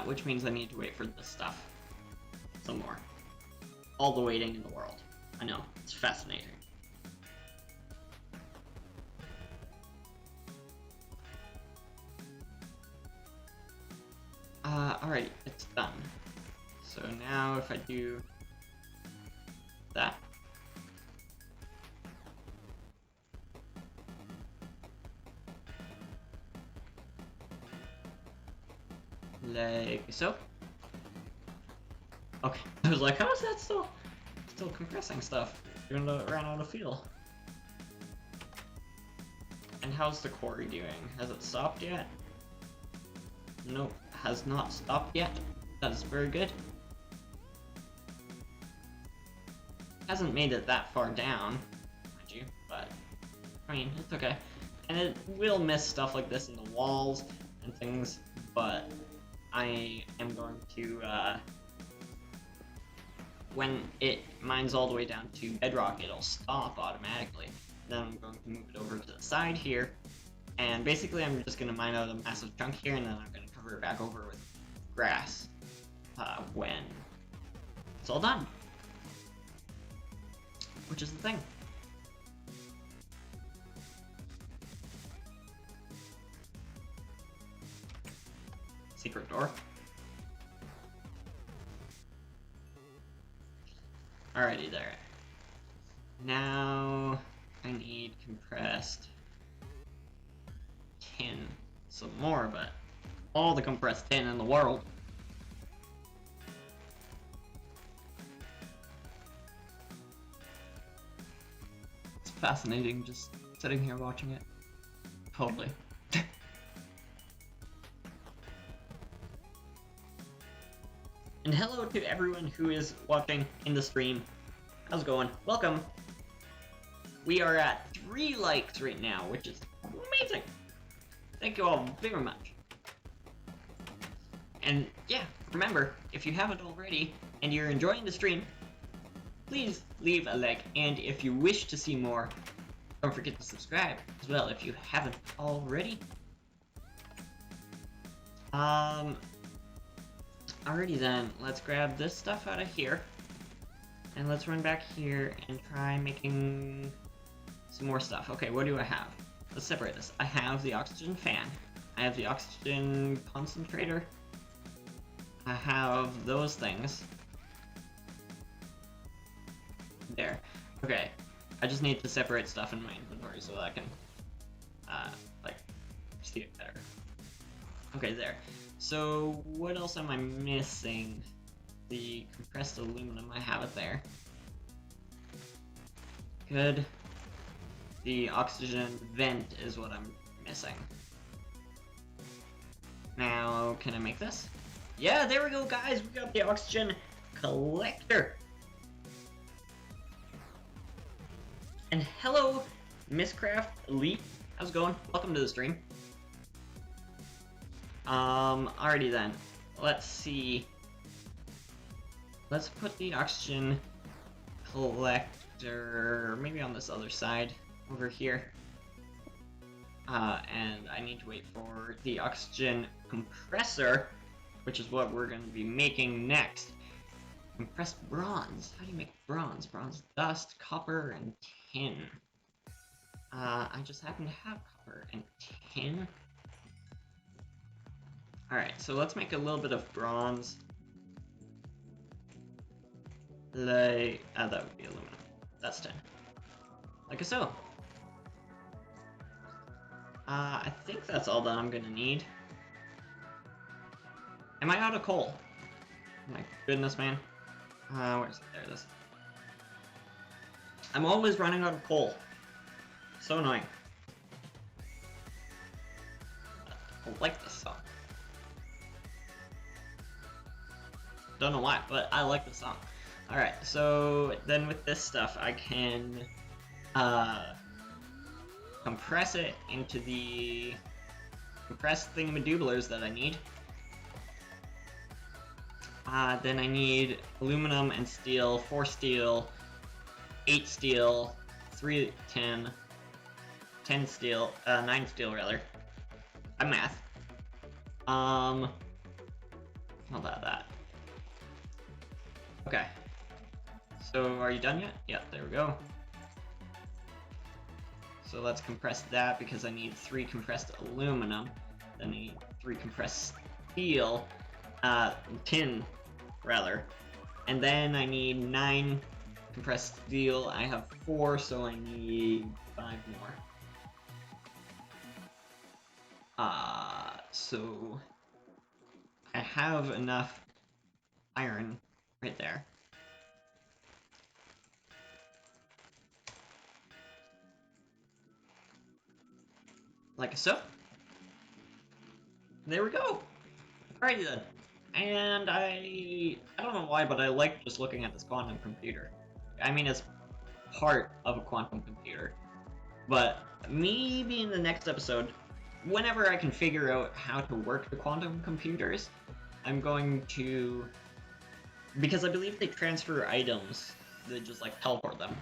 Which means I need to wait for this stuff some more. All the waiting in the world. I know, it's fascinating. Alright, it's done. So now if I do that. Like so. Okay, I was like, how is that still compressing stuff? Even though it ran out of fuel. And how's the quarry doing? Has it stopped yet? Nope, has not stopped yet. That's very good. Hasn't made it that far down, mind you, but I mean, it's okay. And it will miss stuff like this in the walls and things, but I am going to, when it mines all the way down to bedrock, it'll stop automatically. Then I'm going to move it over to the side here, and basically I'm just going to mine out a massive chunk here, and then I'm going to cover it back over with grass when it's all done. Which is the thing. Secret door. Alrighty there. Now I need compressed tin some more, but all the compressed tin in the world. It's fascinating just sitting here watching it. Totally. And hello to everyone who is watching in the stream. How's it going? Welcome. We are at 3 likes right now, which is amazing. Thank you all very much. And yeah, remember, if you haven't already and you're enjoying the stream, please leave a like, and if you wish to see more, don't forget to subscribe as well if you haven't already. Alrighty then, let's grab this stuff out of here, and let's run back here and try making some more stuff. Okay, what do I have? Let's separate this. I have the oxygen fan. I have the oxygen concentrator. I have those things. There. Okay. I just need to separate stuff in my inventory so that I can, like, see it better. Okay, there. So, what else am I missing? The compressed aluminum, I have it there. Good. The oxygen vent is what I'm missing. Now, can I make this? Yeah, there we go, guys! We got the oxygen collector! And hello, Misscraft Elite. How's it going? Welcome to the stream. Alrighty then. Let's see. Let's put the oxygen collector maybe on this other side over here. And I need to wait for the oxygen compressor, which is what we're going to be making next. Compressed bronze. How do you make bronze? Bronze dust, copper, and tin. I just happen to have copper and tin. Alright, so let's make a little bit of bronze. Like, that would be aluminum. That's tin. Like so. I think that's all that I'm gonna need. Am I out of coal? My goodness, man. Where's it? There it is. I'm always running out of coal. So annoying. I like this song. Don't know why, but I like the song. Alright, so then with this stuff, I can compress it into the compressed thingamadoodlers that I need. Then I need aluminum and steel, 4 steel, 8 steel, 3 tin, 10 steel, 9 steel rather. I'm math. How about that? Okay. So are you done yet? Yeah, there we go. So let's compress that because I need 3 compressed aluminum. Then I need 3 compressed steel, tin, rather. And then I need 9 compressed steel. I have 4, so I need 5 more. So I have enough iron right there. Like so. There we go. Alrighty then. And I don't know why, but I like just looking at this quantum computer. I mean, it's part of a quantum computer. But maybe in the next episode, whenever I can figure out how to work the quantum computers, I'm going to... Because I believe they transfer items, they just like teleport them.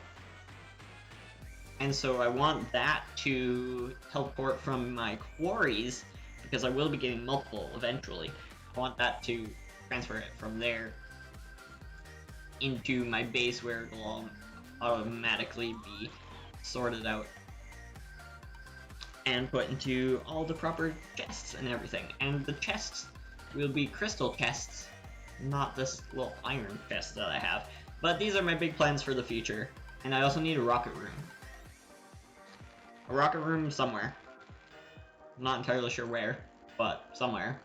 And so I want that to teleport from my quarries, because I will be getting multiple eventually. I want that to transfer it from there into my base where it'll all automatically be sorted out and put into all the proper chests and everything. And the chests will be crystal chests, not this little iron chest that I have. But these are my big plans for the future. And I also need a rocket room. A rocket room somewhere. I'm not entirely sure where, but somewhere.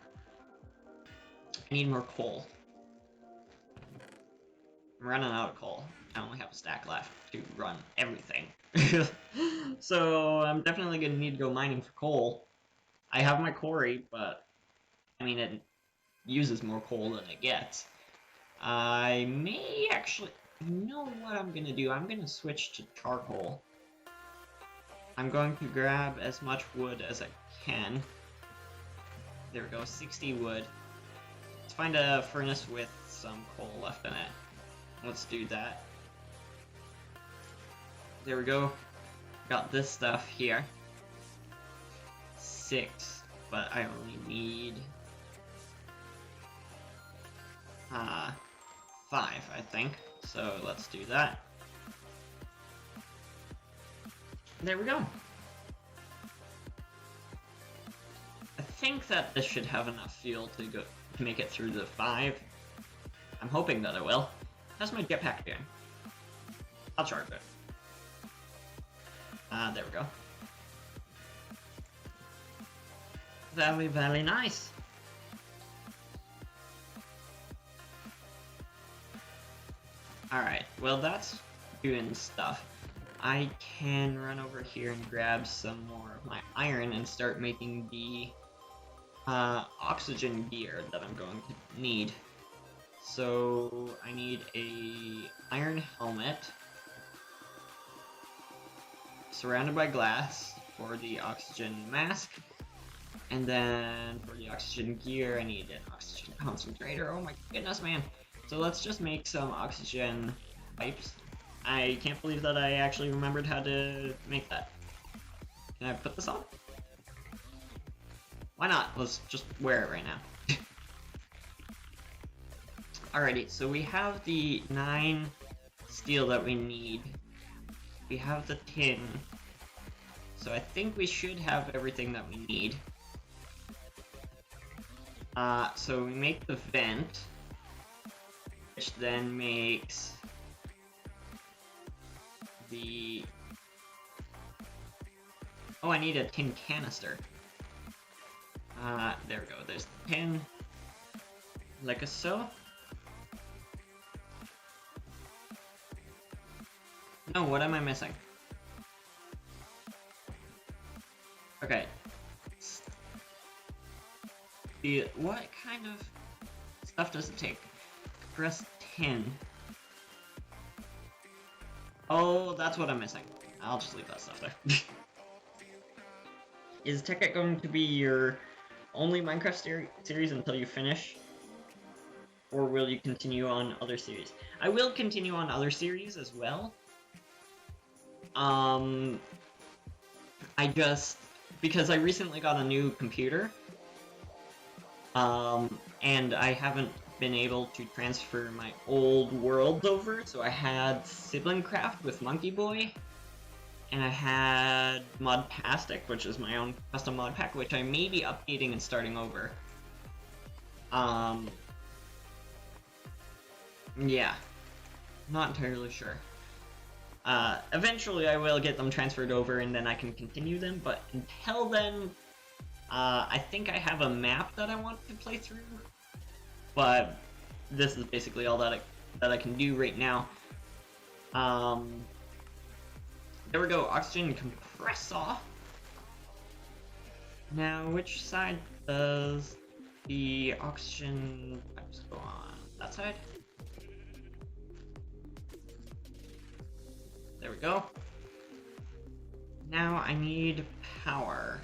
I need more coal. I'm running out of coal. I only have a stack left to run everything. So I'm definitely gonna need to go mining for coal. I have my quarry, but I mean it uses more coal than it gets. I may actually... You know what I'm gonna do? I'm gonna switch to charcoal. I'm going to grab as much wood as I can. There we go, 60 wood. Let's find a furnace with some coal left in it. Let's do that. There we go. Got this stuff here. 6, but I only need 5, I think. So let's do that. There we go. I think that this should have enough fuel to make it through the 5. I'm hoping that it will. How's my jetpack doing? I'll charge it. There we go. Very, very nice. Alright, well that's doing stuff. I can run over here and grab some more of my iron and start making the oxygen gear that I'm going to need. So I need a iron helmet surrounded by glass for the oxygen mask, and then for the oxygen gear I need an oxygen concentrator. Oh my goodness, man. So let's just make some oxygen pipes. I can't believe that I actually remembered how to make that. Can I put this on? Why not? Let's just wear it right now. Alrighty, so we have the 9 steel that we need. We have the tin. So I think we should have everything that we need. So we make the vent, which then makes the... Oh, I need a tin canister. There we go. There's the tin. Like so. No, what am I missing? Okay. What kind of stuff does it take? Press 10. Oh, that's what I'm missing. I'll just leave that stuff there. Is Tekkit going to be your only Minecraft series until you finish? Or will you continue on other series? I will continue on other series as well. Because I recently got a new computer, and I haven't been able to transfer my old worlds over, so I had Buildcraft with Monkey Boy, and I had Modpack, which is my own custom mod pack, which I may be updating and starting over. Yeah, not entirely sure. Eventually I will get them transferred over and then I can continue them, but until then, I think I have a map that I want to play through, but this is basically all that I can do right now. There we go, oxygen compressor. Now, which side does the oxygen pipes go on? That side? There we go. Now I need power,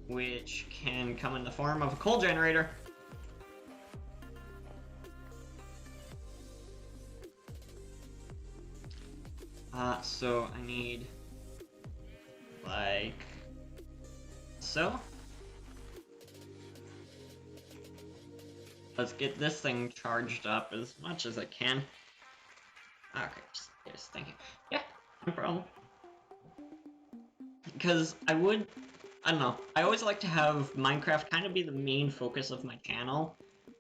which can come in the form of a coal generator. So I need, like, so. Let's get this thing charged up as much as I can. Okay, yes, thank you. Yeah, no problem. Because I don't know, I always like to have Minecraft kind of be the main focus of my channel,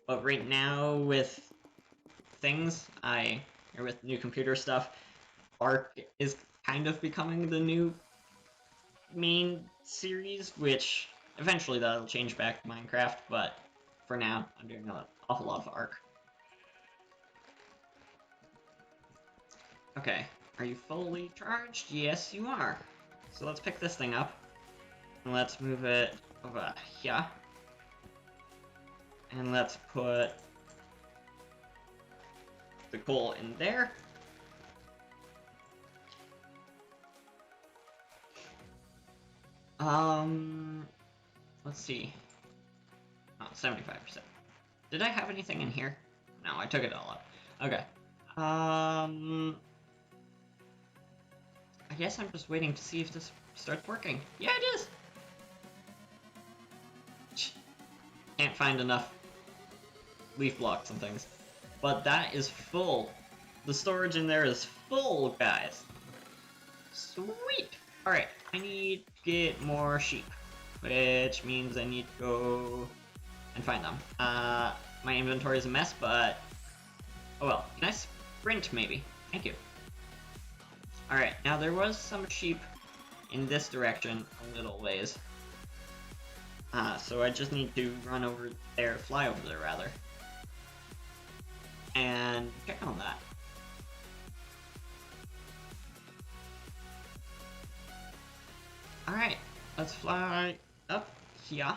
but right now with with new computer stuff, Ark is kind of becoming the new main series, which eventually that'll change back to Minecraft, but for now, I'm doing an awful lot of Ark. Okay, are you fully charged? Yes, you are. So let's pick this thing up, and let's move it over here. And let's put the coal in there. Let's see. Oh, 75%. Did I have anything in here? No, I took it all out. Okay. I guess I'm just waiting to see if this starts working. Yeah, it is! Can't find enough leaf blocks and things. But that is full. The storage in there is full, guys. Sweet! Alright, I need to get more sheep. Which means I need to go and find them. My inventory is a mess, but... oh well. Can I sprint, maybe? Thank you. Alright, now there was some sheep in this direction a little ways. So I just need to run over there, fly over there rather. And check on that. Alright, let's fly up here.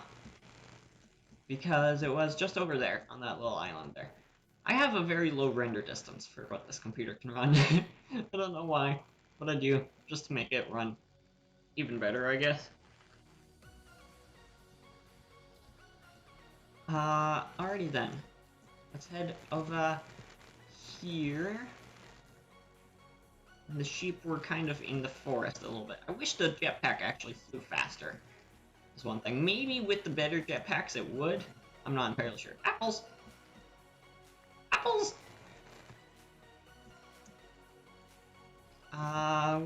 Because it was just over there, on that little island there. I have a very low render distance for what this computer can run. I don't know why, but I do, just to make it run even better, I guess. Alrighty then. Let's head over here. The sheep were kind of in the forest a little bit. I wish the jetpack actually flew faster. Is one thing. Maybe with the better jetpacks it would. I'm not entirely sure. Apples! Apples!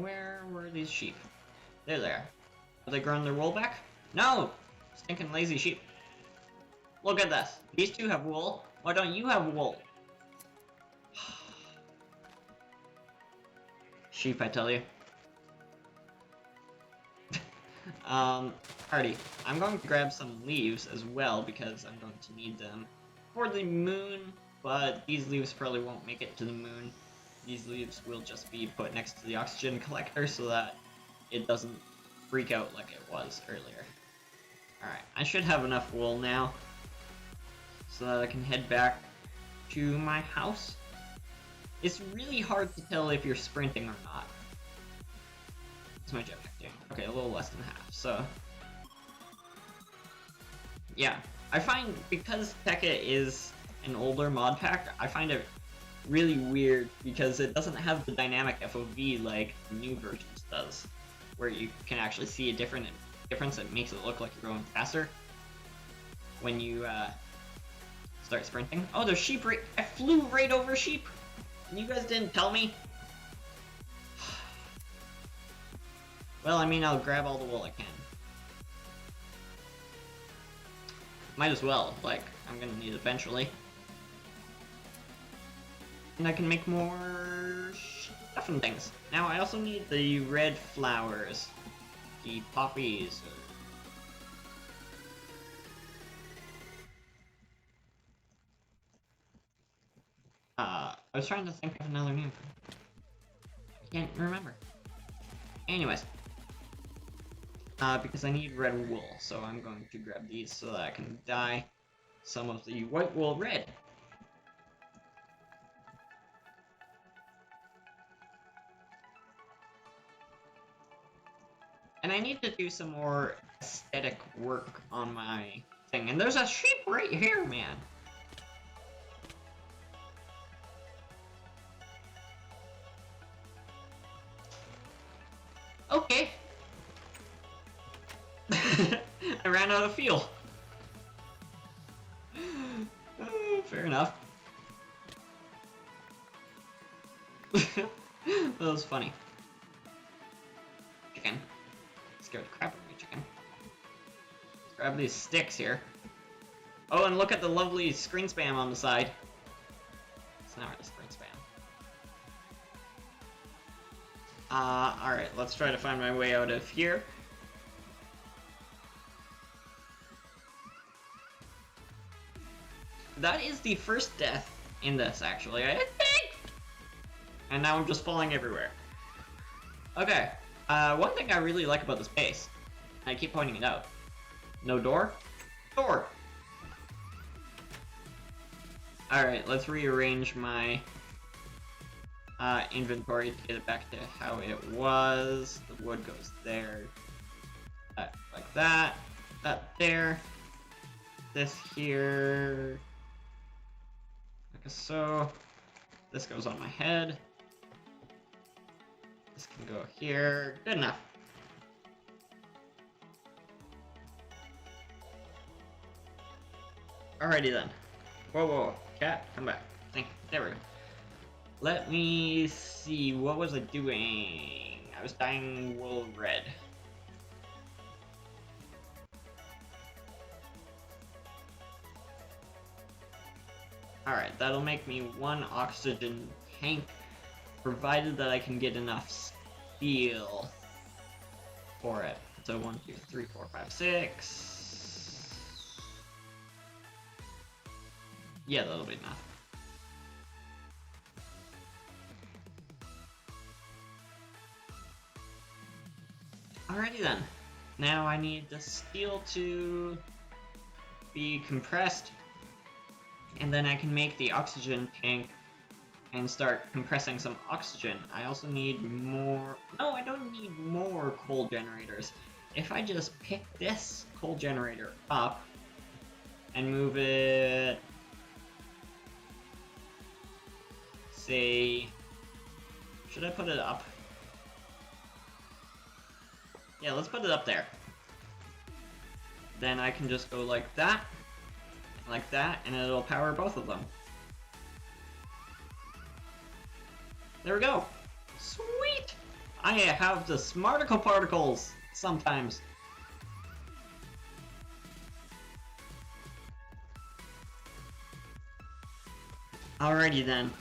Where were these sheep? There they are. Have they grown their wool back? No! Stinking lazy sheep. Look at this. These two have wool. Why don't you have wool? Sheep, I tell you. Alrighty. I'm going to grab some leaves as well because I'm going to need them for the moon, but these leaves probably won't make it to the moon. These leaves will just be put next to the oxygen collector so that it doesn't freak out like it was earlier. Alright, I should have enough wool now so that I can head back to my house. It's really hard to tell if you're sprinting or not. What's my jetpack doing? Okay, a little less than half, so... yeah, I find, because Tekkit is an older mod pack, I find it really weird because it doesn't have the dynamic FOV like the new versions does, where you can actually see a difference that makes it look like you're going faster when you start sprinting. Oh, there's sheep right... I flew right over sheep! And you guys didn't tell me? Well, I mean, I'll grab all the wool I can. Might as well, like, I'm gonna need it eventually. And I can make more stuff and things. Now, I also need the red flowers. The poppies. I was trying to think of another name. I can't remember. Anyways. Because I need red wool, so I'm going to grab these so that I can dye some of the white wool red. And I need to do some more aesthetic work on my thing. And there's a sheep right here, man! Okay. I ran out of fuel. Fair enough. That was funny. Chicken. Scared the crap out of me, chicken. Let's grab these sticks here. Oh, and look at the lovely screen spam on the side. It's not really screen spam. Alright, let's try to find my way out of here. That is the first death in this, actually, I think! And now I'm just falling everywhere. Okay, one thing I really like about this base, I keep pointing it out. No door? Door! Alright, let's rearrange my inventory to get it back to how it was. The wood goes there, like that, that there, this here, like so. This goes on my head. This can go here. Good enough. Alrighty then. Whoa, whoa, cat, come back. Thank you. There we go. Let me see. What was I doing? I was dyeing wool red. Alright, that'll make me 1 oxygen tank, provided that I can get enough steel for it. So 1, 2, 3, 4, 5, 6. Yeah, that'll be enough. Alrighty then. Now I need the steel to be compressed, and then I can make the oxygen tank and start compressing some oxygen. I also need more... No, I don't need more coal generators. If I just pick this coal generator up and move it... Say... Should I put it up? Yeah, let's put it up there. Then I can just go like that, and it'll power both of them. There we go. Sweet! I have the smarticle particles sometimes. Alrighty then.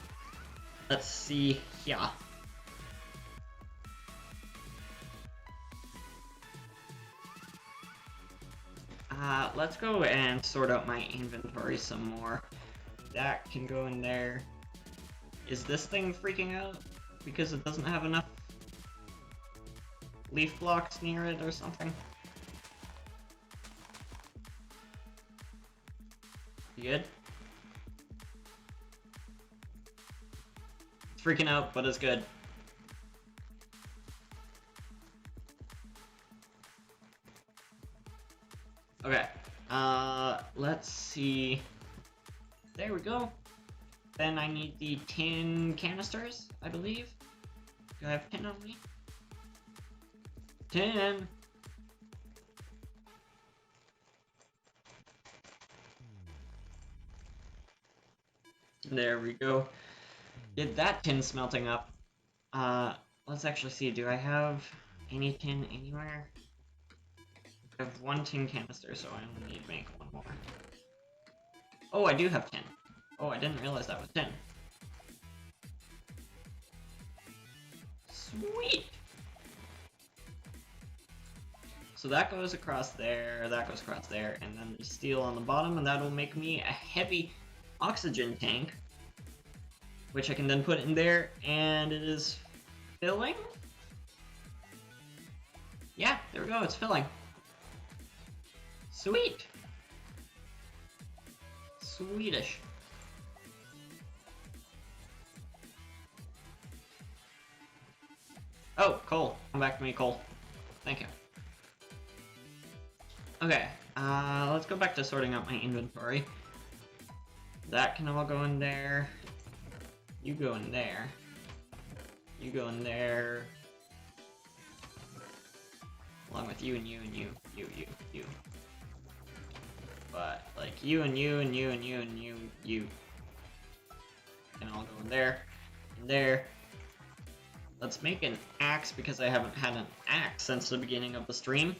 Let's see here. Let's go and sort out my inventory some more. That can go in there. Is this thing freaking out because it doesn't have enough leaf blocks near it or something? You good? It's freaking out, but it's good. Okay, let's see. There we go. Then I need the tin canisters, I believe. Do I have tin on me? Tin! There we go. Get that tin smelting up. Let's actually see. Do I have any tin anywhere? I have 1 tin canister, so I only need to make 1 more. Oh, I do have tin. Oh, I didn't realize that was tin. Sweet! So that goes across there, that goes across there, and then there's steel on the bottom, and that'll make me a heavy oxygen tank, which I can then put in there, and it is filling? Yeah, there we go, it's filling. Sweet! Swedish. Oh, coal. Come back to me, coal. Thank you. Okay, let's go back to sorting out my inventory. That can all go in there. You go in there. You go in there. Along with you and you and you. You. But, like, you and you and you and you and you. Can all go in there. In there. Let's make an axe because I haven't had an axe since the beginning of the stream.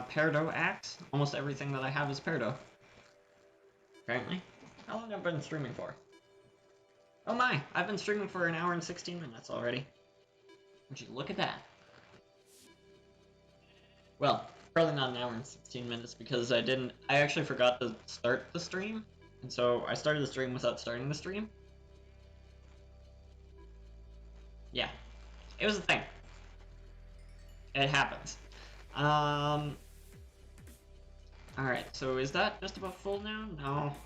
Petre axe. Almost everything that I have is Petre. Apparently. How long have I been streaming for? Oh my! I've been streaming for 1 hour and 16 minutes already. Would you look at that? Well, probably not 1 hour and 16 minutes because I actually forgot to start the stream. And so I started the stream without starting the stream. Yeah. It was a thing. It happens. Alright, so is that just about full now? No.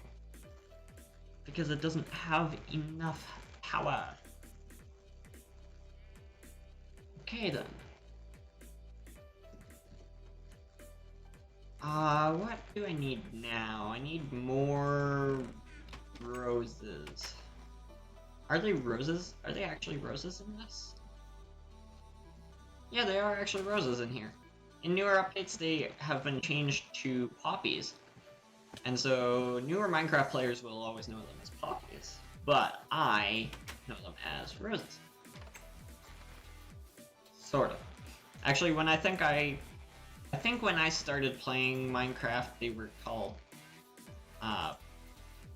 Because it doesn't have enough power. Okay then. What do I need now? I need more roses. Are they roses? Are they actually roses in this? Yeah, they are actually roses in here. In newer updates, they have been changed to poppies. And so, newer Minecraft players will always know them as poppies. But I know them as roses. Sort of. Actually, when I think when I started playing Minecraft, they were called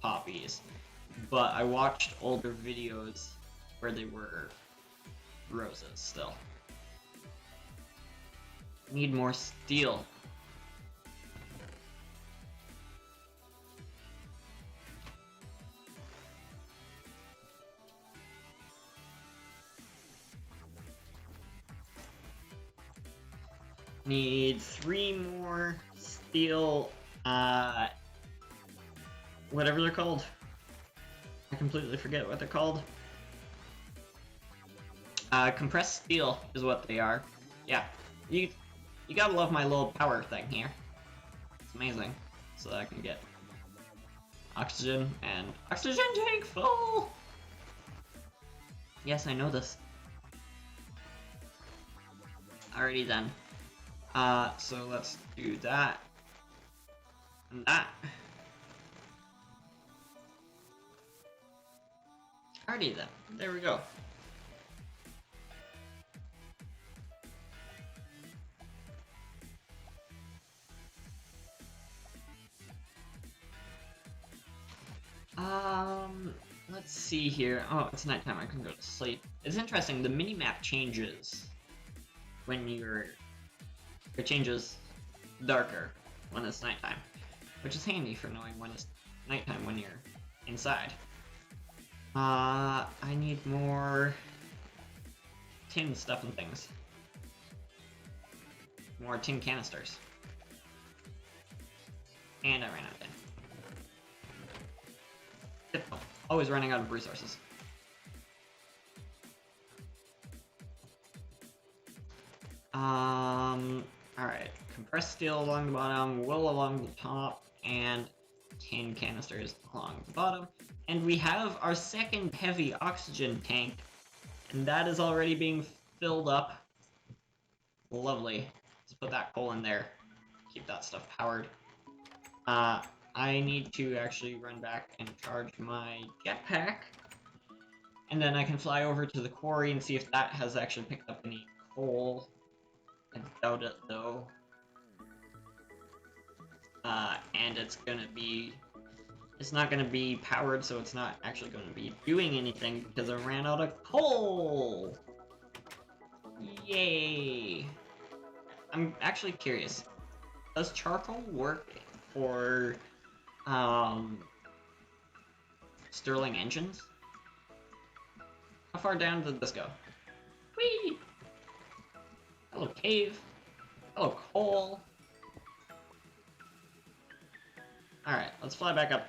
poppies. But I watched older videos where they were roses still. Need more steel. Need 3 more steel, whatever they're called. I completely forget what they're called. Compressed steel is what they are. Yeah, you gotta love my little power thing here. It's amazing. So that I can get oxygen and oxygen tank full! Yes, I know this. Alrighty then. So let's do that. And that. Alrighty then. There we go. Let's see here. Oh, it's nighttime. I can go to sleep. It's interesting. The minimap changes when it changes darker when it's nighttime, which is handy for knowing when it's nighttime when you're inside. I need more tin stuff and things. More tin canisters. And I ran out of tin. Typical. Always running out of resources. Alright. Compressed steel along the bottom, wool along the top, and tin canisters along the bottom. And we have our second heavy oxygen tank, and that is already being filled up. Lovely. Let's put that coal in there. Keep that stuff powered. I need to actually run back and charge my jetpack, and then I can fly over to the quarry and see if that has actually picked up any coal. I doubt it though. And it's not gonna be powered, so it's not actually gonna be doing anything because I ran out of coal! Yay! I'm actually curious. Does charcoal work for Stirling engines? How far down did this go? Whee! Hello, cave. Hello, coal. Alright, let's fly back up.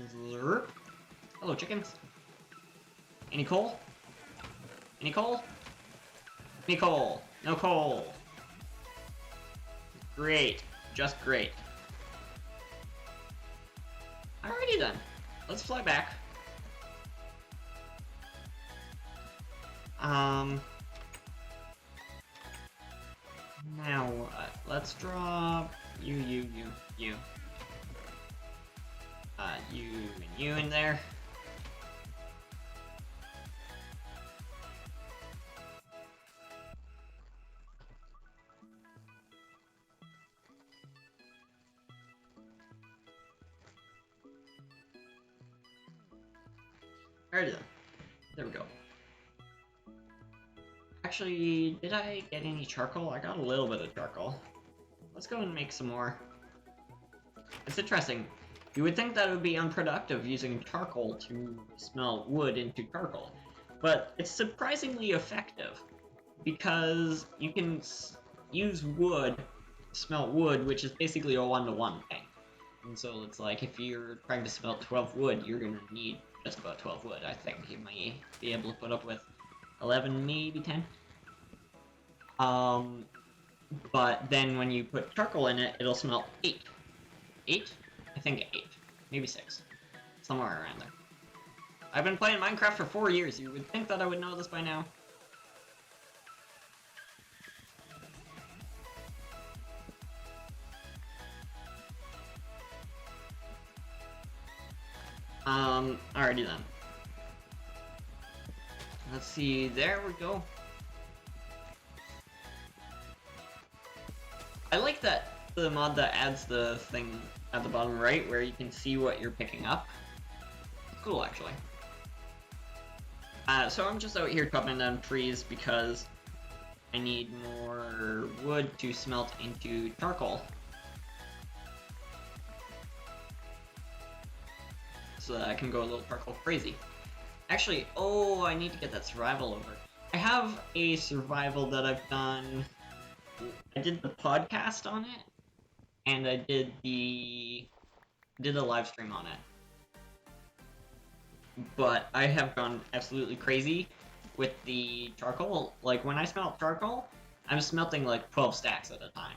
Zerp. Hello, chickens. Any coal? Any coal? Any coal? No coal. Great. Just great. Alrighty then. Let's fly back. Now what? Let's drop you. You and you in there. Alrighty then. There we go. Actually, did I get any charcoal? I got a little bit of charcoal. Let's go and make some more. It's interesting. You would think that it would be unproductive using charcoal to smelt wood into charcoal, but it's surprisingly effective because you can use wood smelt wood, which is basically a 1-to-1 thing. And so it's like, if you're trying to smelt 12 wood, you're gonna need just about 12 wood. I think you might be able to put up with 11, maybe 10. But then when you put charcoal in it, it'll smelt 8. 8? I think 8. Maybe 6. Somewhere around there. I've been playing Minecraft for 4 years. You would think that I would know this by now. Alrighty then. Let's see, there we go. I like that the mod that adds the thing at the bottom right where you can see what you're picking up. It's cool, actually. So I'm just out here chopping down trees because I need more wood to smelt into charcoal. So that I can go a little charcoal crazy. Actually, oh, I need to get that survival over. I have a survival that I've done. I did the podcast on it, and I did a live stream on it. But I have gone absolutely crazy with the charcoal. Like, when I smelt charcoal, I'm smelting like 12 stacks at a time.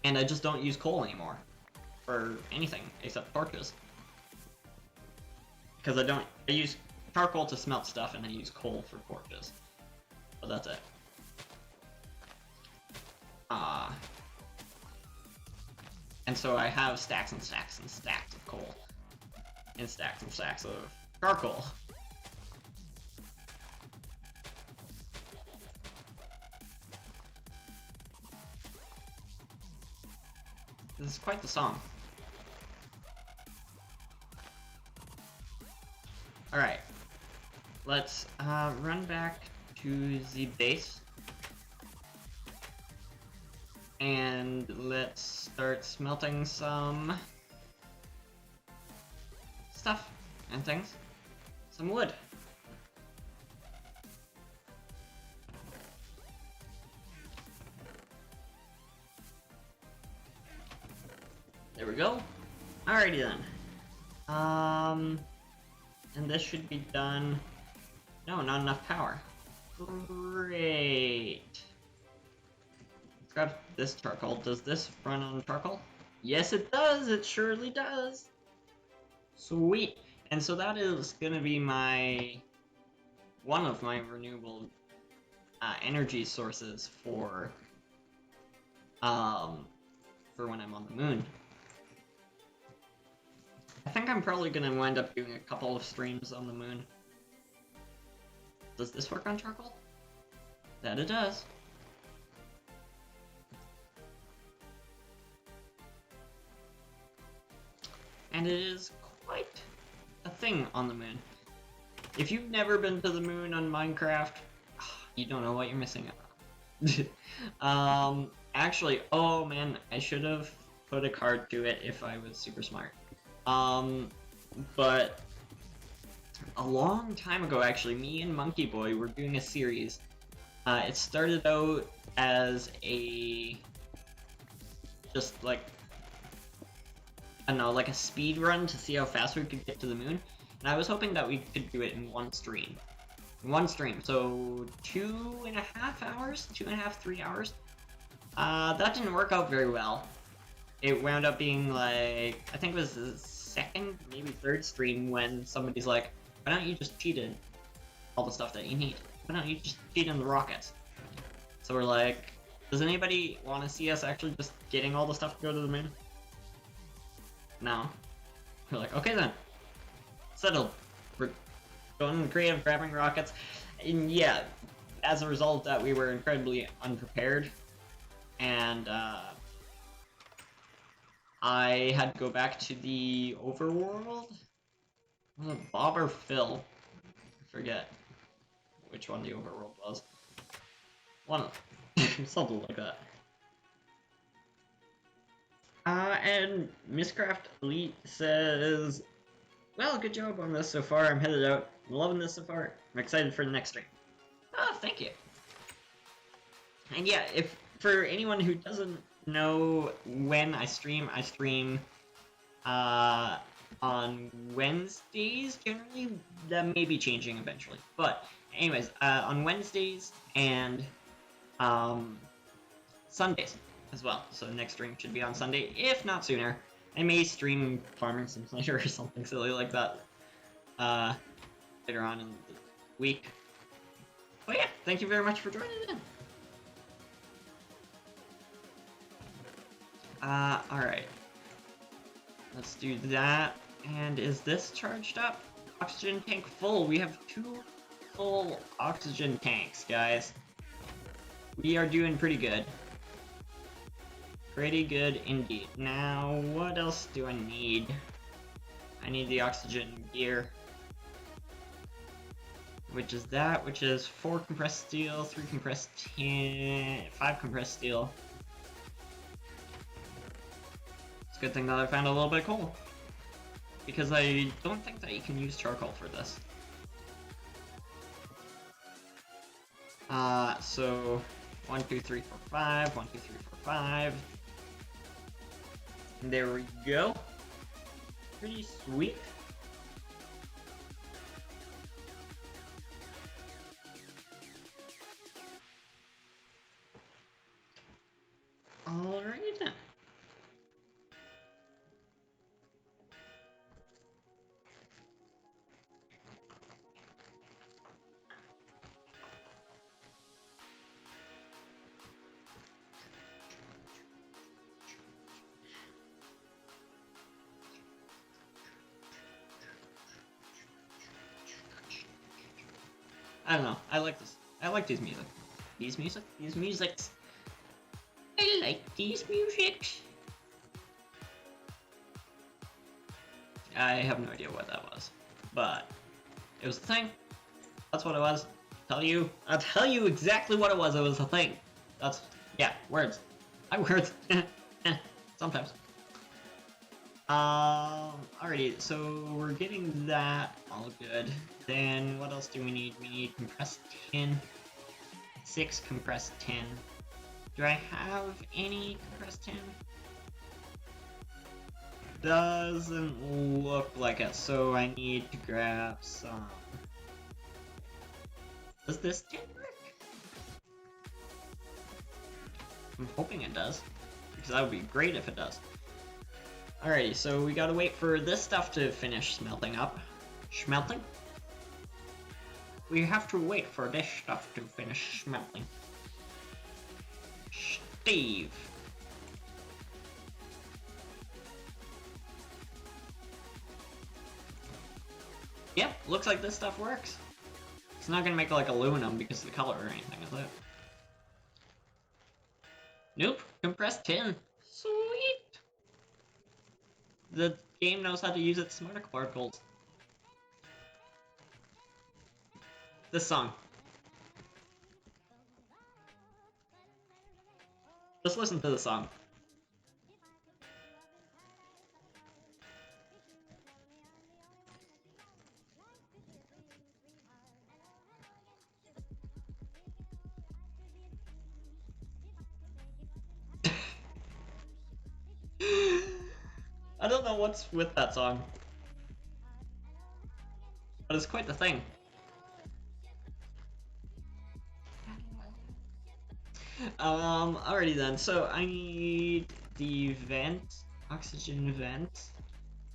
And I just don't use coal anymore for anything except torches. Because I use charcoal to smelt stuff, and I use coal for torches. But that's it. And so I have stacks and stacks and stacks of coal. And stacks of charcoal. This is quite the song. Alright, let's run back to the base. And let's start smelting some stuff and things. Some wood. There we go. Alrighty then. And this should be done. No, not enough power. Great. Let's grab this charcoal. Does this run on charcoal? Yes, it does. It surely does. Sweet. And so that is gonna be one of my renewable energy sources for when I'm on the moon. I think I'm probably gonna wind up doing a couple of streams on the moon. Does this work on charcoal? That it does. And it is quite a thing on the moon. If you've never been to the moon on Minecraft, you don't know what you're missing out. Actually, oh man, I should have put a card to it if I was super smart. But a long time ago, actually, me and Monkey Boy were doing a series. It started out as just like, I don't know, like a speed run to see how fast we could get to the moon. And I was hoping that we could do it in one stream. So 2.5 hours? 2.5, 3 hours? That didn't work out very well. It wound up being like, I think it was the second, maybe third stream when somebody's like, why don't you just cheat in all the stuff that you need? Why don't you just cheat in the rockets? So we're like, does anybody want to see us actually just getting all the stuff to go to the moon? No. We're like, okay then. Settled. We're going creative, grabbing rockets. And yeah, as a result of that, we were incredibly unprepared. And I had to go back to the overworld. Was it Bob or Phil? I forget which one the overworld was. One of them. Something like that. And Misscraft Elite says, well, good job on this so far. I'm headed out. I'm loving this so far. I'm excited for the next stream. Oh, thank you. And yeah, if for anyone who doesn't know when I stream on Wednesdays generally. That may be changing eventually, but anyways, on Wednesdays and Sundays as well. So the next stream should be on Sunday, if not sooner. I may stream Farming Simulator or something silly like that later on in the week. But yeah, thank you very much for joining in. Alright. Let's do that. And is this charged up? Oxygen tank full. We have 2 full oxygen tanks, guys. We are doing pretty good. Pretty good indeed. Now, what else do I need? I need the oxygen gear. Which is that, which is 4 compressed steel, 3 compressed tin, 5 compressed steel. It's a good thing that I found a little bit of coal. Because I don't think that you can use charcoal for this. So 1, 2, 3, 4, 5, 1, 2, 3, 4, 5. And there we go. Pretty sweet. Alright then. I don't know. I like this. I like these music. These musics. I like these musics. I have no idea what that was, but it was a thing. That's what it was. I'll tell you exactly what it was. It was a thing. That's, yeah, words. Words. Sometimes. Alrighty, so we're getting that all good. Then what else do we need? We need compressed tin. 6 compressed tin. Do I have any compressed tin? Doesn't look like it, so I need to grab some. Does this tin work? I'm hoping it does, because that would be great if it does. Alrighty, so we gotta wait for this stuff to finish smelting up. Schmelting? We have to wait for this stuff to finish smelting. Steve. Yep, looks like this stuff works. It's not gonna make like aluminum because of the color or anything, is it? Nope, compressed tin. Sweet! The game knows how to use its smart particles. This song. Just listen to the song. I don't know what's with that song, but it's quite the thing. Alrighty then, so I need the vent, oxygen vent,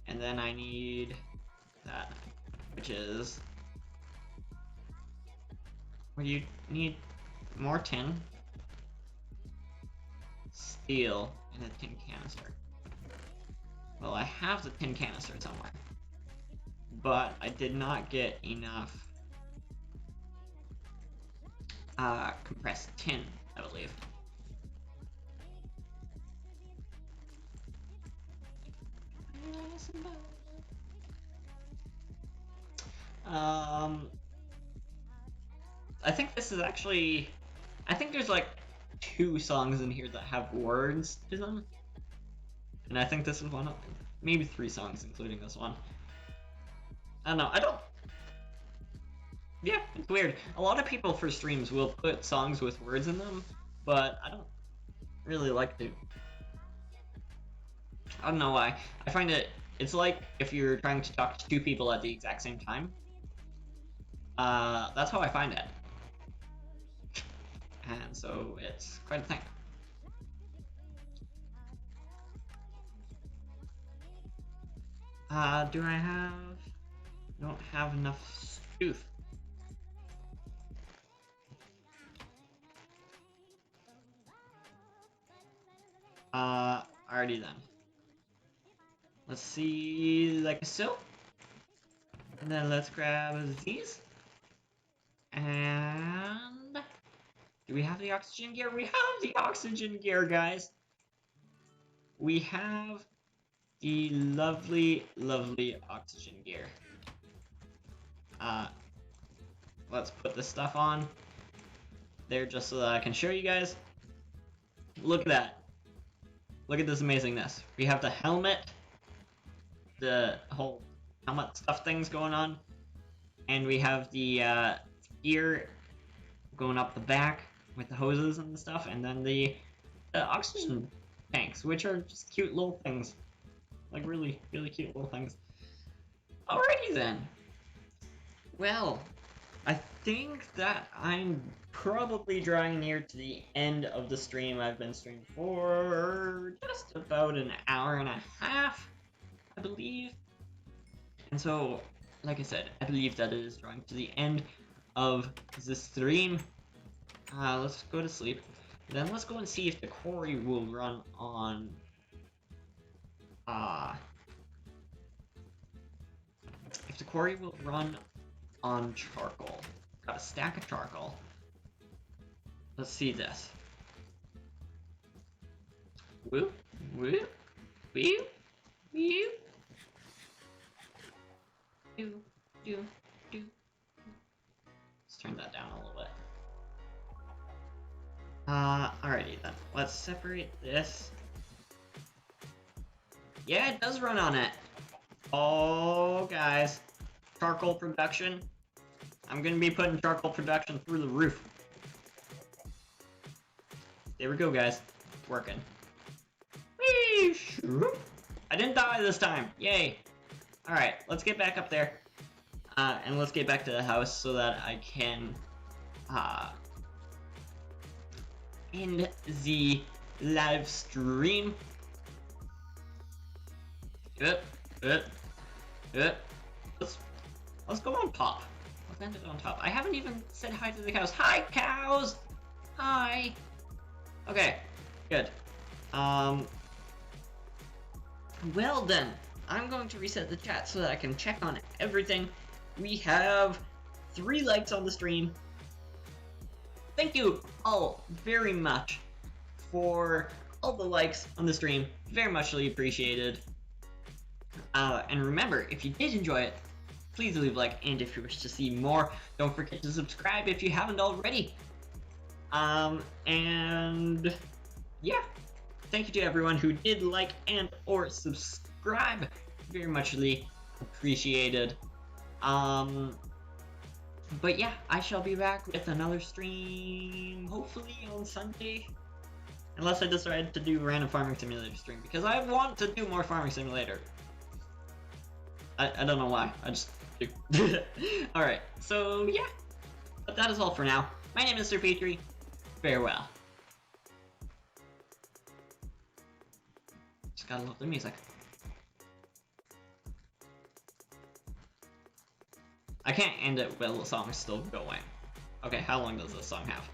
and then I need that, which is, what do you need? More tin, steel, and a tin canister. Well, I have the tin canister somewhere, but I did not get enough compressed tin, I believe. I think this is actually, I think there's like 2 songs in here that have words to them. And I think this is one of them. Maybe 3 songs, including this one. I don't know. Yeah, it's weird. A lot of people for streams will put songs with words in them, but I don't really like to. I don't know why. I find it's like if you're trying to talk to two people at the exact same time. That's how I find it. And so it's quite a thing. Do I have... don't have enough stoof. Alrighty then. Let's see, like a silk. And then let's grab these. And... do we have the oxygen gear? We have the oxygen gear, guys! We have the lovely, lovely oxygen gear. Let's put this stuff on there just so that I can show you guys. Look at that. Look at this amazingness. We have the helmet, the whole helmet stuff things going on, and we have the gear going up the back with the hoses and the stuff, and then the oxygen tanks, which are just cute little things. Like really, really cute little things. Alrighty then. Well, I think that I'm probably drawing near to the end of the stream. I've been streaming for just about an hour and a half, I believe. And so, like I said, I believe that it is drawing to the end of the stream. Let's go to sleep. Then let's go and see if the Quarry will run on... if the Quarry will run on charcoal. Got a stack of charcoal. Let's see this. Whoop, whoop, whoop, whoop. Do, do, do. Let's turn that down a little bit. Alrighty then. Let's separate this. Yeah, it does run on it. Oh, guys. Charcoal production. I'm gonna be putting charcoal production through the roof. There we go, guys. It's working. Whee! I didn't die this time. Yay. Alright, let's get back up there. And let's get back to the house so that I can, end the live stream. Let's go on top. Let's end it on top. I haven't even said hi to the cows. Hi, cows! Hi! Okay, good. Well then, I'm going to reset the chat so that I can check on everything. We have 3 likes on the stream. Thank you all very much for all the likes on the stream. Very muchly appreciated. And remember, if you did enjoy it, please leave a like, and if you wish to see more, don't forget to subscribe if you haven't already. And yeah, thank you to everyone who did like and or subscribe. Very muchly appreciated. But yeah, I shall be back with another stream, hopefully on Sunday. Unless I decide to do random Farming Simulator stream, because I want to do more Farming Simulator. I don't know why, I just do. Alright, so yeah. But that is all for now. My name is SirPetre. Farewell. Just gotta love the music. I can't end it while the song is still going. Okay, how long does this song have?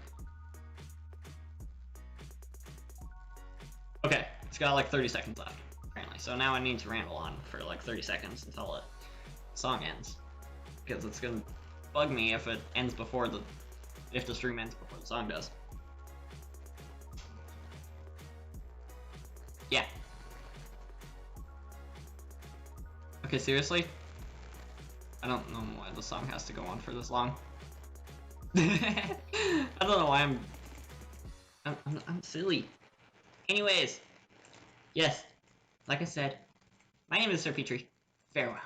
Okay, it's got like 30 seconds left, apparently. So now I need to ramble on for like 30 seconds until the song ends. Because it's gonna bug me if it ends before if the stream ends before the song does. Yeah. Okay, seriously? I don't know why the song has to go on for this long. I don't know why I'm silly. Anyways, yes, like I said, my name is SirPetre. Farewell.